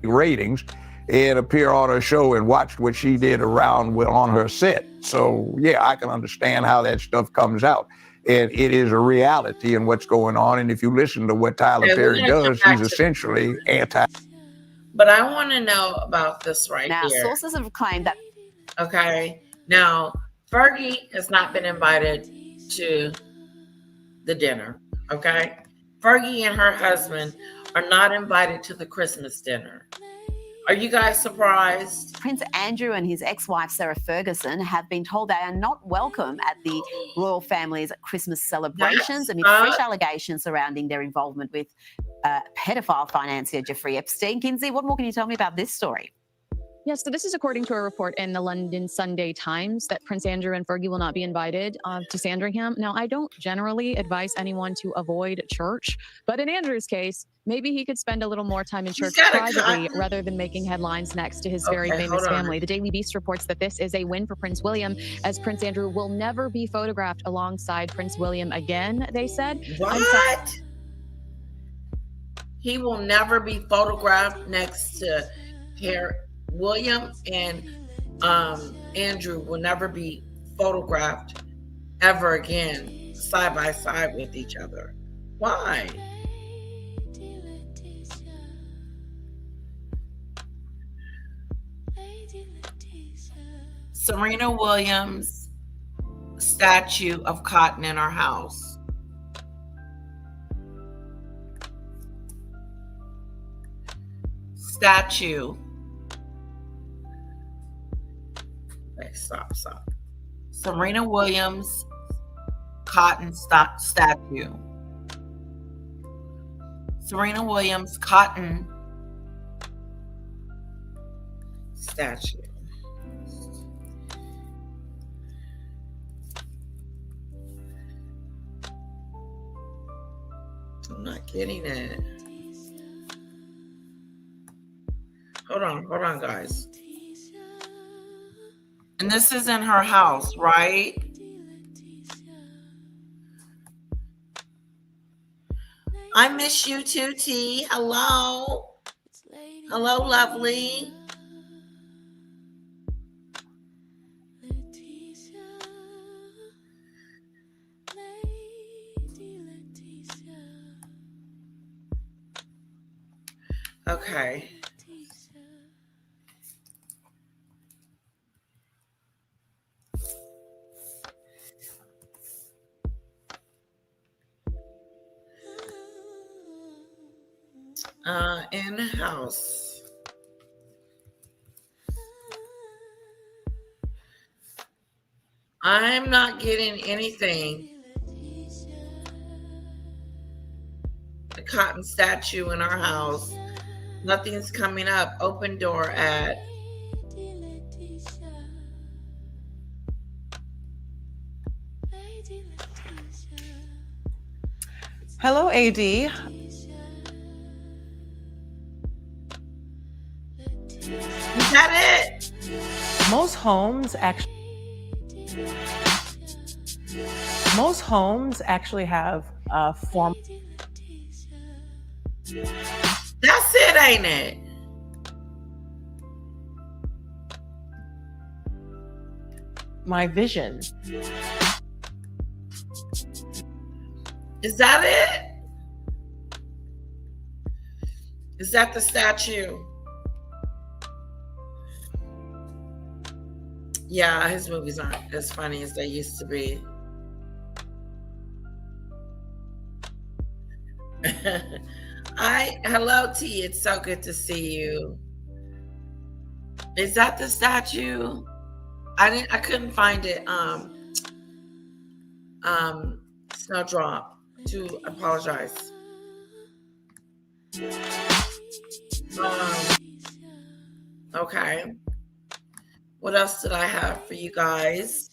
ratings and appear on her show, and watched what she did on her set. So yeah, I can understand how that stuff comes out. And it is a reality in what's going on. And if you listen to what Tyler Perry does, he's essentially anti. But I want to know about this right now, here. Sources have claimed that. Okay. Now, Fergie has not been invited to the dinner. Okay. Fergie and her husband are not invited to the Christmas dinner. Are you guys surprised? Prince Andrew and his ex-wife Sarah Ferguson have been told they are not welcome at the royal family's Christmas celebrations amid fresh allegations surrounding their involvement with pedophile financier Jeffrey Epstein. Kinsey, what more can you tell me about this story? Yes, so this is according to a report in the London Sunday Times that Prince Andrew and Fergie will not be invited to Sandringham. Now, I don't generally advise anyone to avoid church, but in Andrew's case, maybe he could spend a little more time in church privately rather than making headlines next to his very famous family. The Daily Beast reports that this is a win for Prince William, as Prince Andrew will never be photographed alongside Prince William again, they said. What? He will never be photographed next to William, and Andrew will never be photographed ever again side by side with each other. Why? Serena Williams statue of cotton in our house. Statue. Okay, stop. Serena Williams cotton statue. Serena Williams cotton statue. I'm not getting it. Hold on, guys. And this is in her house, right? I miss you too, T. Hello. Hello, lovely. Okay. In house. I'm not getting anything. The cotton statue in our house. Nothing's coming up. Open door at. Hello, AD. Is that it? Most homes actually have a form. That's it, ain't it? My vision. Is that it? Is that the statue? Yeah, his movies aren't as funny as they used to be. Hello T, it's so good to see you. Is that the statue? I couldn't find it. Snowdrop, to apologize. Okay. What else did I have for you guys?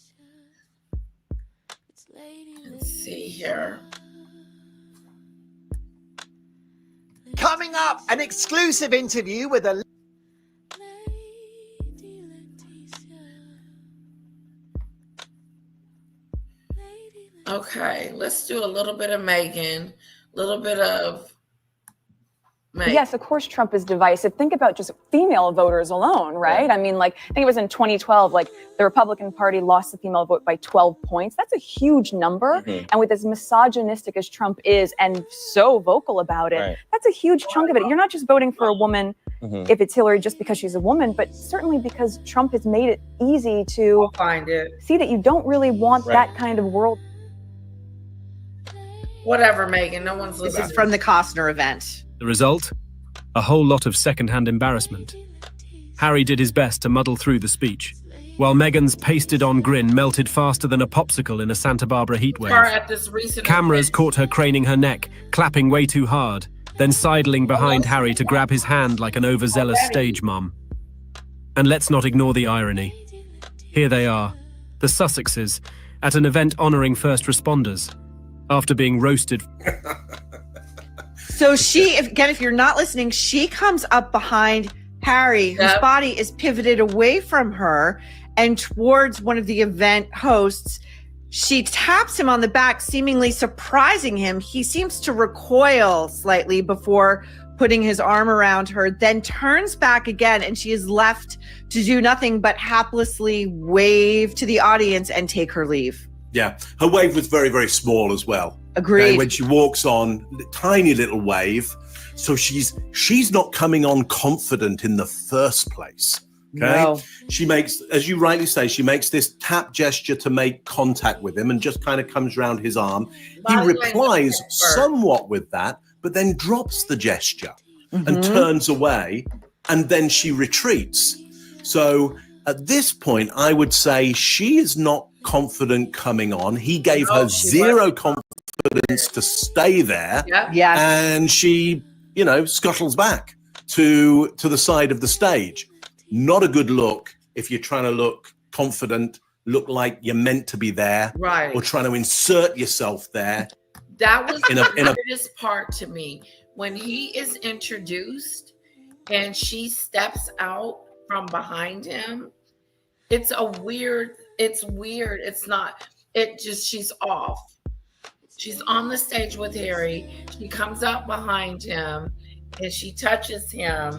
Let's see here. Coming up, an exclusive interview with a... Okay, let's do a little bit of Meghan, a little bit of Meghan. Yes, of course, Trump is divisive. Think about just female voters alone, right? Yeah. I mean, like, I think it was in 2012, like the Republican Party lost the female vote by 12 points. That's a huge number. Mm-hmm. And with as misogynistic as Trump is and so vocal about it, Right. that's a huge chunk of it. You're not just voting for a woman Mm-hmm. if it's Hillary just because she's a woman, but certainly because Trump has made it easy to find it. See that you don't really want Right. that kind of world. Whatever, Meghan. No one's This listening. is from the Costner event. The result? A whole lot of second-hand embarrassment. Harry did his best to muddle through the speech, while Meghan's pasted-on grin melted faster than a popsicle in a Santa Barbara heatwave. Her at this recent Cameras event. caught her craning her neck, clapping way too hard, then sidling behind Harry to grab his hand like an overzealous stage mom. And let's not ignore the irony. Here they are, the Sussexes, at an event honouring first responders, after being roasted. So she, if you're not listening, she comes up behind Harry, whose Yep. body is pivoted away from her and towards one of the event hosts. She taps him on the back, seemingly surprising him. He seems to recoil slightly before putting his arm around her, then turns back again, and she is left to do nothing but haplessly wave to the audience and take her leave. Yeah, her wave was very, very small as well. Agreed. Okay, when she walks on, tiny little wave. So she's not coming on confident in the first place. Okay. No. She makes, as you rightly say, she makes this tap gesture to make contact with him and just kind of comes around his arm. He Body language replies expert. somewhat with that, but then drops the gesture and Mhm. turns away, and then she retreats. So at this point, I would say she is not confident coming on. He gave No, her she zero confidence to stay there. Yep. Yes. And she, scuttles back to the side of the stage. Not a good look if you're trying to look confident, look like you're meant to be there, Right. or trying to insert yourself there. That was In the a- in a- weirdest part to me. When he is introduced and she steps out from behind him, It's weird. It's not, she's off. She's on the stage with Harry. She comes up behind him and she touches him.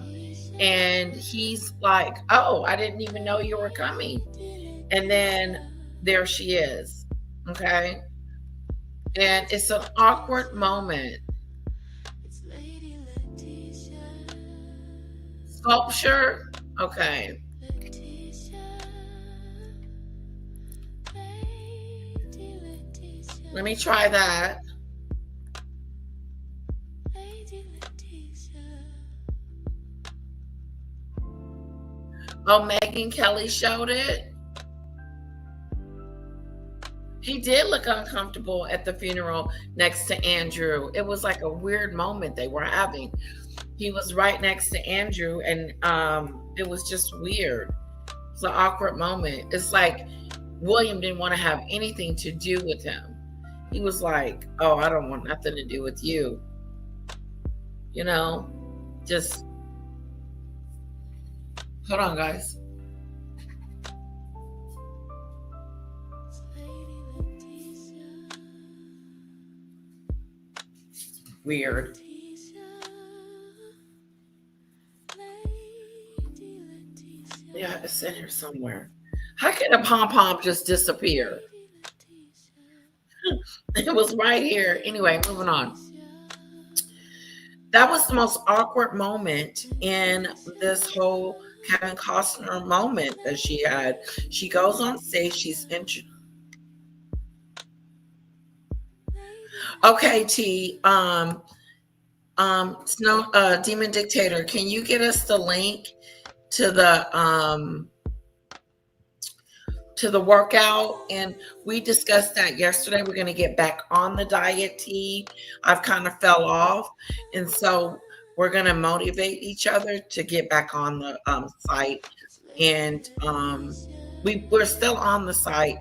And he's like, oh, I didn't even know you were coming. And then there she is. Okay. And it's an awkward moment. Sculpture. Okay. Let me try that. Oh, Meghan Kelly showed it. He did look uncomfortable at the funeral next to Andrew. It was like a weird moment they were having. He was right next to Andrew, and it was just weird. It's an awkward moment. It's like William didn't want to have anything to do with him. He was like, oh, I don't want nothing to do with you. You know, just hold on, guys. Weird. Yeah, it's in here somewhere. How can a pom-pom just disappear? It was right here. Anyway, moving on. That was the most awkward moment in this whole Kevin Costner moment that she had. She goes on stage. She's okay, T. Demon Dictator, can you get us the link to the workout? And we discussed that yesterday. We're going to get back on the diet, T. I've kind of fell off, and so we're going to motivate each other to get back on the site. And we're still on the site.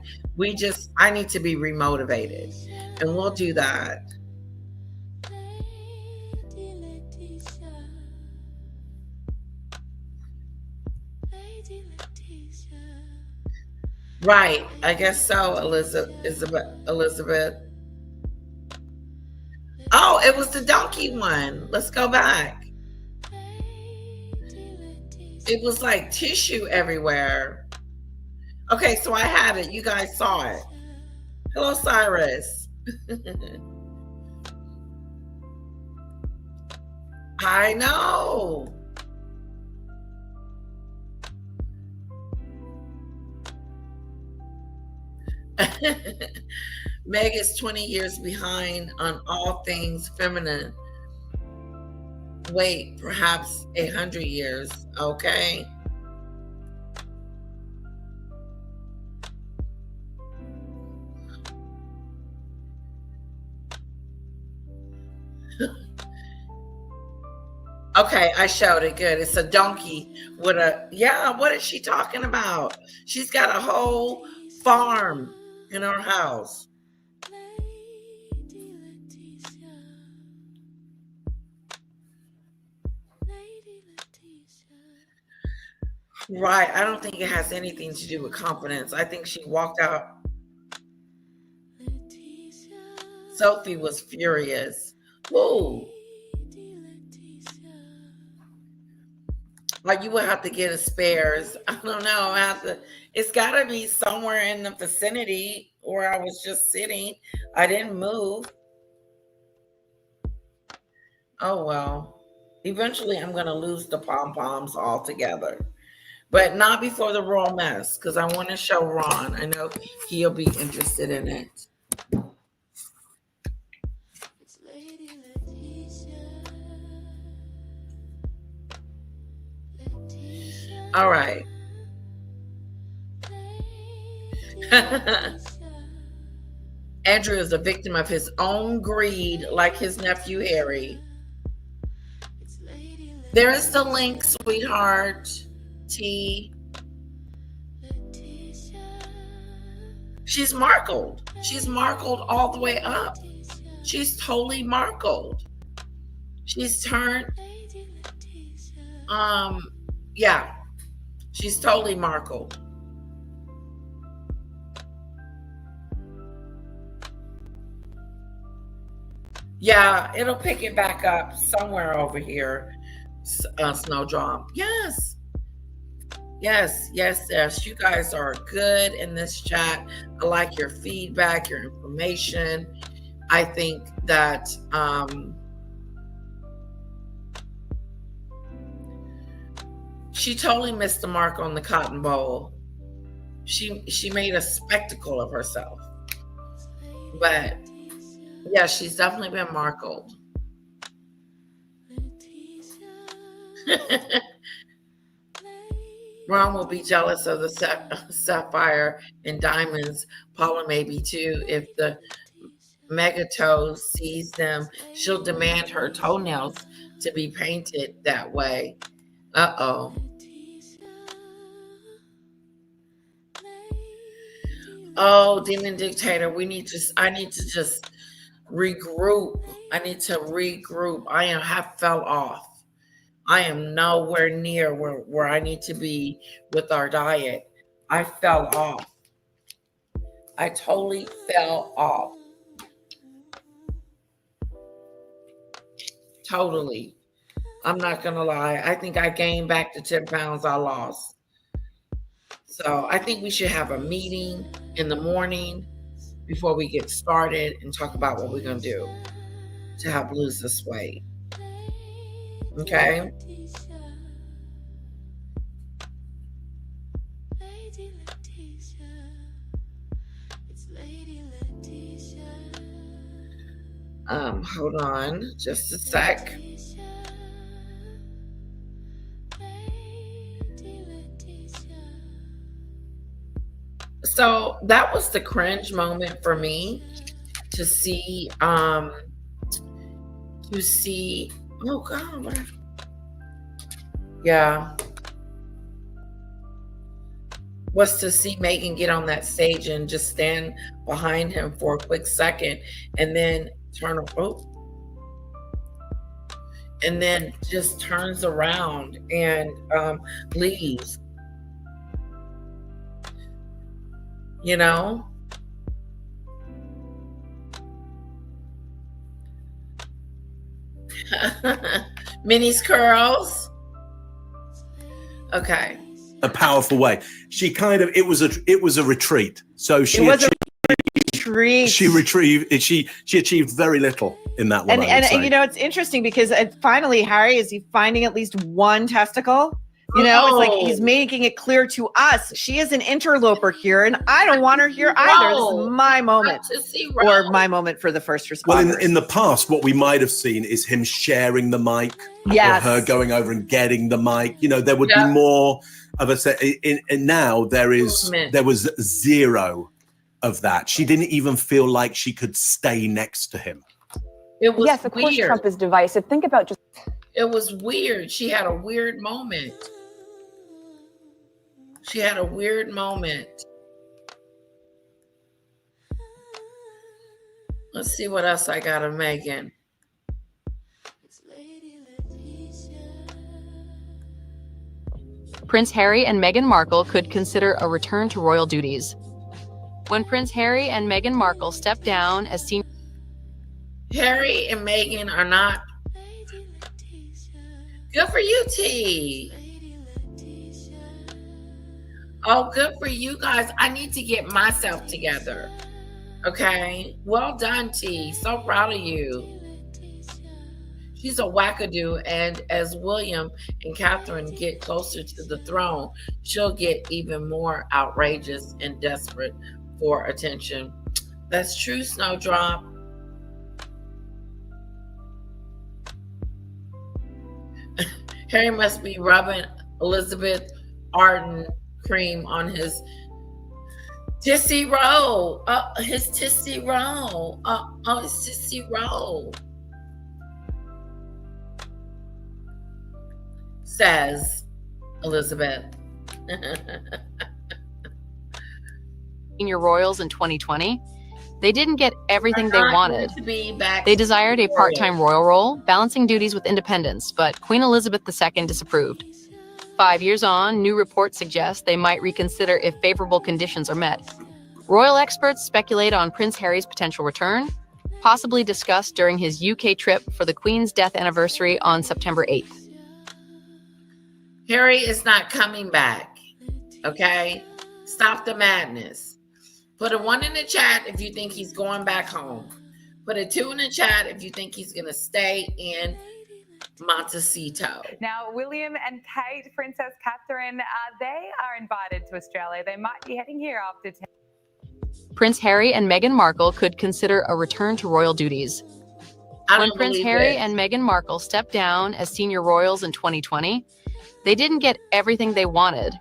I need to be remotivated, and we'll do that. Right, I guess so, Elizabeth. Oh, it was the donkey one. Let's go back. It was like tissue everywhere. Okay, so I had it. You guys saw it. Hello, Cyrus. I know. Meg is 20 years behind on all things feminine. Wait, perhaps 100 years. Okay. Okay, I showed it. Good. It's a donkey with what is she talking about? She's got a whole farm in her house. Right. I don't think it has anything to do with confidence. I think she walked out. Sophie was furious. Whoa. Like, you would have to get a spares. I don't know. It's got to be somewhere in the vicinity where I was just sitting. I didn't move. Oh, well. Eventually, I'm going to lose the pom-poms altogether. But not before the royal mess, because I want to show Ron. I know he'll be interested in it. All right. Andrew is a victim of his own greed, like his nephew Harry. There is the link, sweetheart. T. She's markled. She's markled all the way up. She's totally markled. She's turned. Yeah. She's totally markled. Yeah, it'll pick it back up somewhere over here. Snowdrop. Yes. Yes, yes, yes. You guys are good in this chat. I like your feedback, your information. I think that she totally missed the mark on the Cotton Bowl. She made a spectacle of herself. But yeah, she's definitely been markled. Ron will be jealous of the sapphire and diamonds. Paula may be too. If the Megatoe sees them, she'll demand her toenails to be painted that way. Uh-oh. Oh, Demon Dictator, I need to just regroup. I need to regroup. I have fell off. I am nowhere near where I need to be with our diet. I fell off. I totally fell off. Totally. I'm not going to lie. I think I gained back the 10 pounds I lost. So I think we should have a meeting in the morning before we get started and talk about what we're going to do to help lose this weight. Okay. Hold on just a sec. So that was the cringe moment for me to see oh God, yeah, was to see Meghan get on that stage and just stand behind him for a quick second and then and then just turns around and leaves. You know? Minnie's curls. Okay. A powerful way. She kind of it was a retreat. So she achieved very little in that one. And you know, it's interesting because finally Harry is he finding at least one testicle. You know, it's like he's making it clear to us she is an interloper here, and I don't want her here either. This is my moment, or my moment for the first responders. Well, in the past, what we might have seen is him sharing the mic, yes, or her going over and getting the mic. You know, there would be more of a set. And now there was zero of that. She didn't even feel like she could stay next to him. It was yes, of course, weird. Trump is divisive. Think about just. It was weird. She had a weird moment. She had a weird moment. Let's see what else I got of Meghan. Prince Harry and Meghan Markle could consider a return to royal duties. When Prince Harry and Meghan Markle stepped down as senior... Harry and Meghan are not... Good for you, T. Oh, good for you guys. I need to get myself together. Okay. Well done, T. So proud of you. She's a wackadoo. And as William and Catherine get closer to the throne, she'll get even more outrageous and desperate for attention. That's true, Snowdrop. Harry must be rubbing Elizabeth Arden cream on his tissy roll. His tissy roll. His tissy roll. Says Elizabeth. Senior royals in 2020, they didn't get everything they wanted. They desired a part-time royal role, balancing duties with independence, but Queen Elizabeth II disapproved. 5 years on, new reports suggest they might reconsider if favorable conditions are met. Royal experts speculate on Prince Harry's potential return. possibly discussed during his UK trip for the Queen's death anniversary on September 8th. Harry is not coming back. Okay? Stop the madness. Put a 1 in the chat if you think he's going back home. Put a 2 in the chat if you think he's going to stay in Montecito. Now, William and Kate, Princess Catherine, they are invited to Australia. They might be heading here after 10. Prince Harry and Meghan Markle could consider a return to royal duties. When Prince Harry and Meghan Markle stepped down as senior royals in 2020, they didn't get everything they wanted.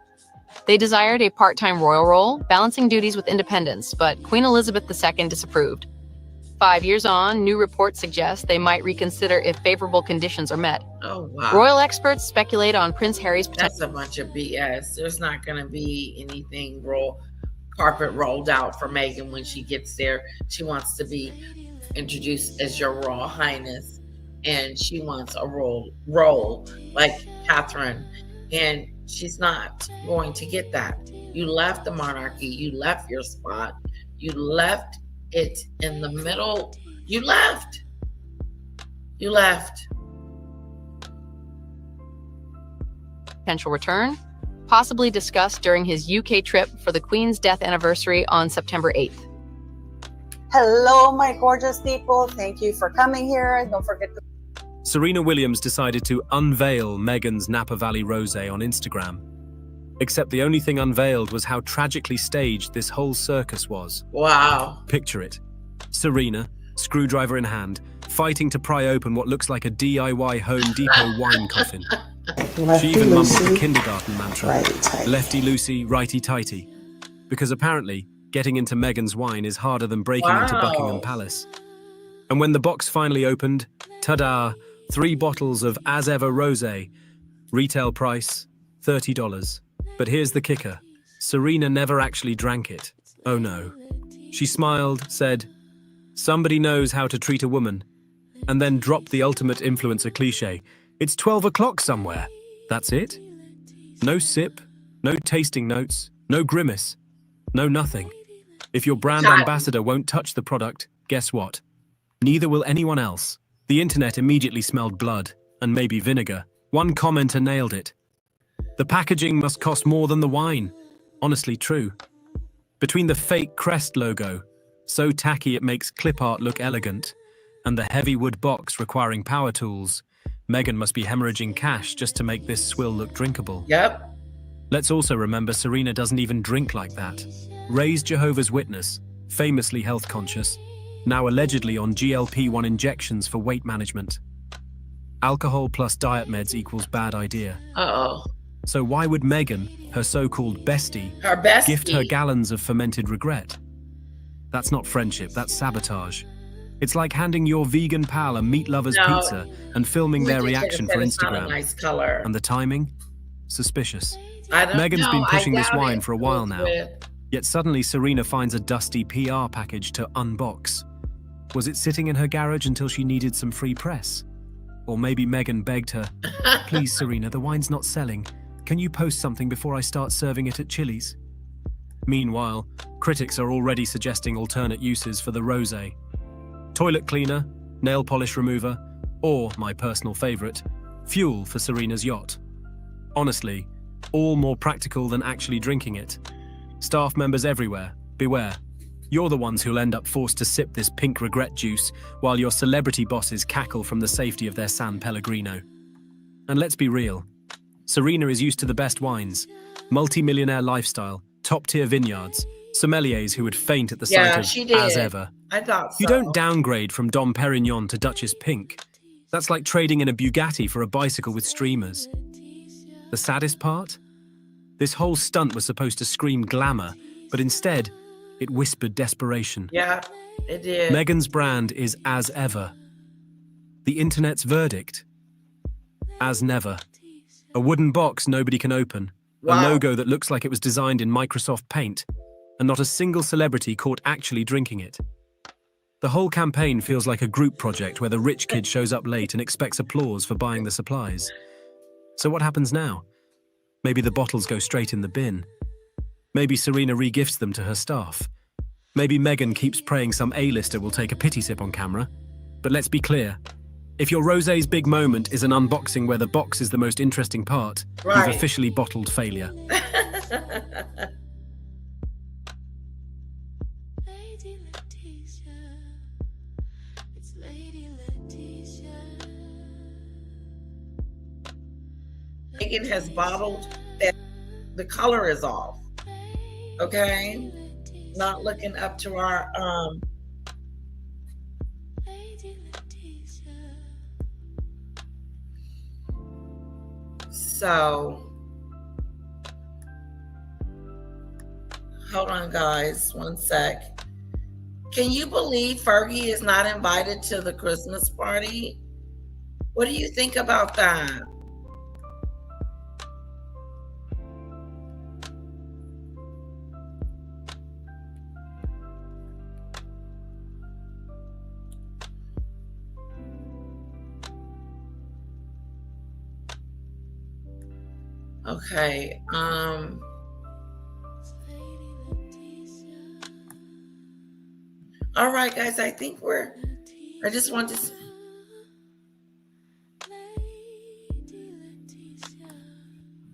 They desired a part-time royal role, balancing duties with independence, but Queen Elizabeth II disapproved. 5 years on, new reports suggest they might reconsider if favorable conditions are met. Oh, wow. Royal experts speculate on Prince Harry's potential. That's a bunch of BS. There's not going to be anything carpet rolled out for Meghan when she gets there. She wants to be introduced as your Royal Highness, and she wants a role like Catherine, and she's not going to get that. You left the monarchy. You left your spot. You left it in the middle. You left. Potential return, possibly discussed during his UK trip for the Queen's death anniversary on September 8th. Hello, my gorgeous people. Thank you for coming here. Don't forget to... Serena Williams decided to unveil Meghan's Napa Valley Rosé on Instagram. Except the only thing unveiled was how tragically staged this whole circus was. Wow. Picture it. Serena, screwdriver in hand, fighting to pry open what looks like a DIY Home Depot wine coffin. She even mumbled the kindergarten mantra, lefty-loosey, righty-tighty, because apparently getting into Meghan's wine is harder than breaking into Buckingham Palace. And when the box finally opened, ta-da, 3 bottles of As Ever Rosé, retail price $30. But here's the kicker, Serena never actually drank it. Oh no. She smiled, said, "Somebody knows how to treat a woman," and then dropped the ultimate influencer cliche, "It's 12 o'clock somewhere." That's it? No sip, no tasting notes, no grimace, no nothing. If your brand ambassador won't touch the product, guess what? Neither will anyone else. The internet immediately smelled blood, and maybe vinegar. One commenter nailed it. The packaging must cost more than the wine. Honestly true. Between the fake crest logo, so tacky it makes clip art look elegant, and the heavy wood box requiring power tools, Meghan must be hemorrhaging cash just to make this swill look drinkable. Yep. Let's also remember Serena doesn't even drink like that. Raised Jehovah's Witness, famously health conscious, now allegedly on GLP-1 injections for weight management. Alcohol plus diet meds equals bad idea. Uh-oh. So why would Meghan, her so-called bestie, gift her gallons of fermented regret? That's not friendship, that's sabotage. It's like handing your vegan pal a meat lover's pizza and filming their reaction for Instagram. Nice color. And the timing? Suspicious. Meghan's been pushing this wine for a while now. Yet suddenly Serena finds a dusty PR package to unbox. Was it sitting in her garage until she needed some free press? Or maybe Meghan begged her, "Please, Serena, the wine's not selling. Can you post something before I start serving it at Chili's?" Meanwhile, critics are already suggesting alternate uses for the rosé. Toilet cleaner, nail polish remover, or, my personal favorite, fuel for Serena's yacht. Honestly, all more practical than actually drinking it. Staff members everywhere, beware. You're the ones who'll end up forced to sip this pink regret juice while your celebrity bosses cackle from the safety of their San Pellegrino. And let's be real. Serena is used to the best wines, multi-millionaire lifestyle, top-tier vineyards, sommeliers who would faint at the sight of As Ever. I thought so. You don't downgrade from Dom Perignon to Duchess Pink. That's like trading in a Bugatti for a bicycle with streamers. The saddest part? This whole stunt was supposed to scream glamour, but instead, it whispered desperation. Yeah, it did. Meghan's brand is As Ever. The internet's verdict? As never. A wooden box nobody can open. Wow. A logo that looks like it was designed in Microsoft Paint, and not a single celebrity caught actually drinking it. The whole campaign feels like a group project where the rich kid shows up late and expects applause for buying the supplies. So what happens now? Maybe the bottles go straight in the bin. Maybe Serena regifts them to her staff. Maybe Meghan keeps praying some A-lister will take a pity sip on camera. But let's be clear. If your rosé's big moment is an unboxing where the box is the most interesting part, Right. you've officially bottled failure. Meghan has bottled that the color is off. Okay? Not looking up to our so hold on guys, one sec. Can you believe Fergie is not invited to the Christmas party? What do you think about that? Okay, all right, guys, I think I just want to,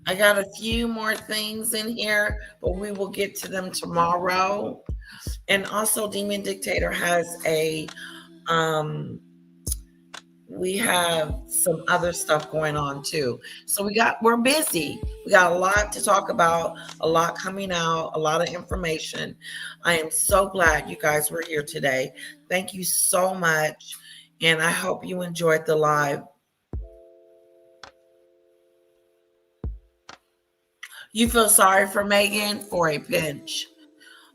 I got a few more things in here, but we will get to them tomorrow. And also Demon Dictator has we have some other stuff going on too. So we're busy. We got a lot to talk about, a lot coming out, a lot of information. I am so glad you guys were here today. Thank you so much. And I hope you enjoyed the live. You feel sorry for Meghan for a pinch.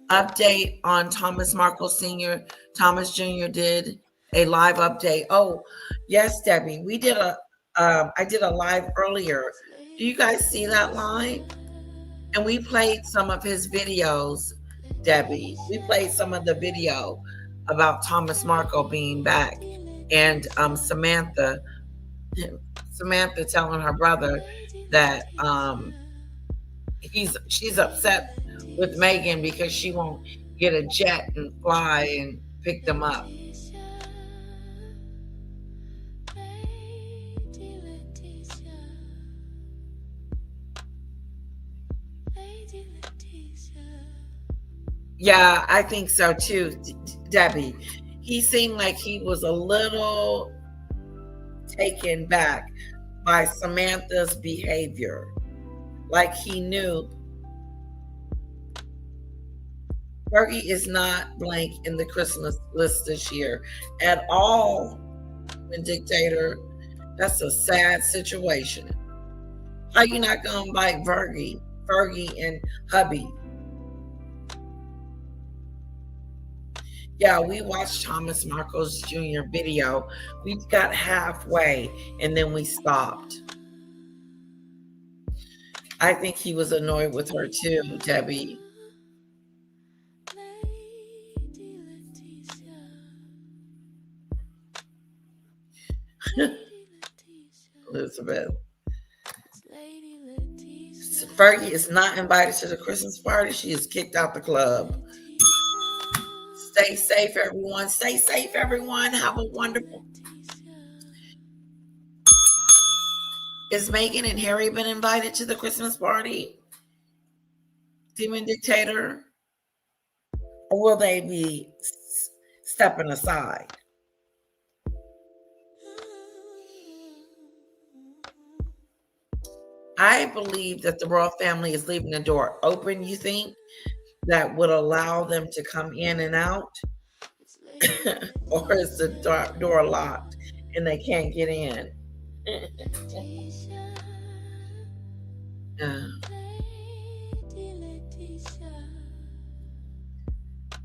Update on Thomas Markle Sr. Thomas Jr. did a live update. Oh, yes, Debbie. We did I did a live earlier. Do you guys see that live? And we played some of his videos, Debbie. We played some of the video about Thomas Markle being back. And Samantha telling her brother that she's upset with Meghan because she won't get a jet and fly and pick them up. Yeah, I think so too, Debbie. He seemed like he was a little taken back by Samantha's behavior. Like he knew Fergie is not blank in the Christmas list this year at all. And Dictator, that's a sad situation. How you not gonna invite Fergie and hubby? Yeah, we watched Thomas Markle's Jr. video. We got halfway and then we stopped. I think he was annoyed with her too, Debbie. Elizabeth. Fergie is not invited to the Christmas party. She is kicked out the club. Stay safe, everyone. Stay safe, everyone. Have a wonderful. Is Meghan and Harry been invited to the Christmas party? Demon Dictator? Or will they be stepping aside? I believe that the royal family is leaving the door open, you think? That would allow them to come in and out? Or is the door locked and they can't get in?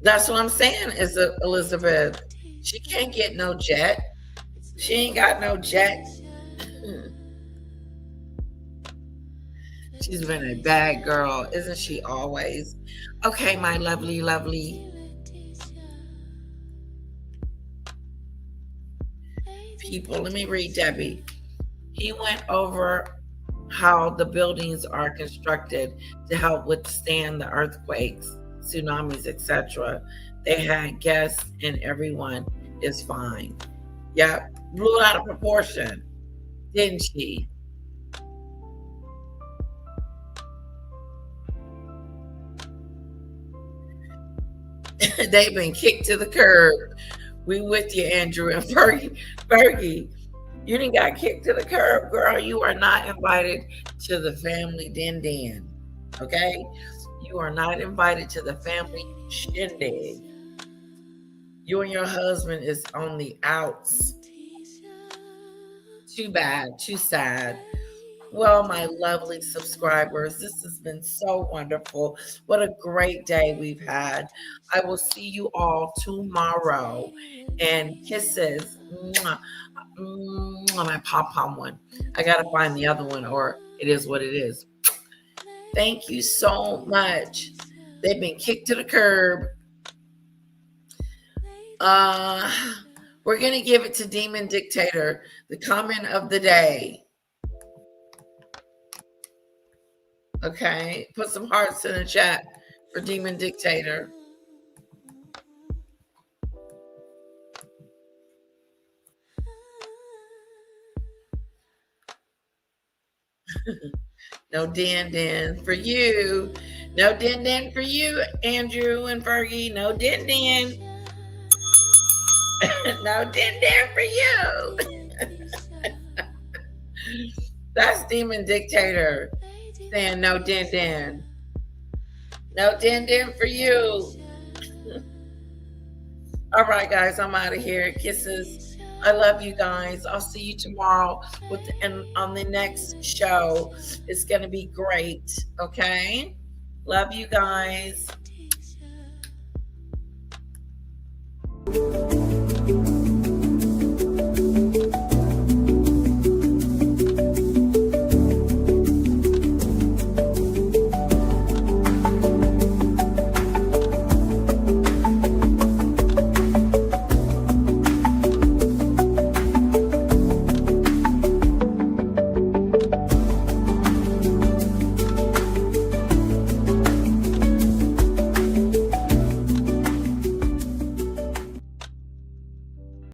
That's what I'm saying, is Elizabeth. She can't get no jet. She ain't got no jet. She's been a bad girl, isn't she always? Okay, my lovely, lovely people. Let me read Debbie. He went over how the buildings are constructed to help withstand the earthquakes, tsunamis, etc. They had guests and everyone is fine. Yep, blew it out of proportion, didn't she? They've been kicked to the curb. We with you, Andrew and Fergie. You didn't got kicked to the curb, girl. You are not invited to the family din. Okay? You are not invited to the family shindig. You and your husband is on the outs. Too bad, too sad. Well, my lovely subscribers, this has been so wonderful. What a great day we've had. I will see you all tomorrow. And kisses. Mwah. Mwah, my pom-pom one. I got to find the other one, or it is what it is. Thank you so much. They've been kicked to the curb. We're going to give it to Demon Dictator, the comment of the day. Okay, put some hearts in the chat for Demon Dictator. No din for you. No din for you, Andrew and Fergie. No din. No din for you. That's Demon Dictator saying no din. No din for you. All right, guys, I'm out of here. Kisses. I love you guys. I'll see you tomorrow on the next show. It's going to be great. Okay? Love you guys.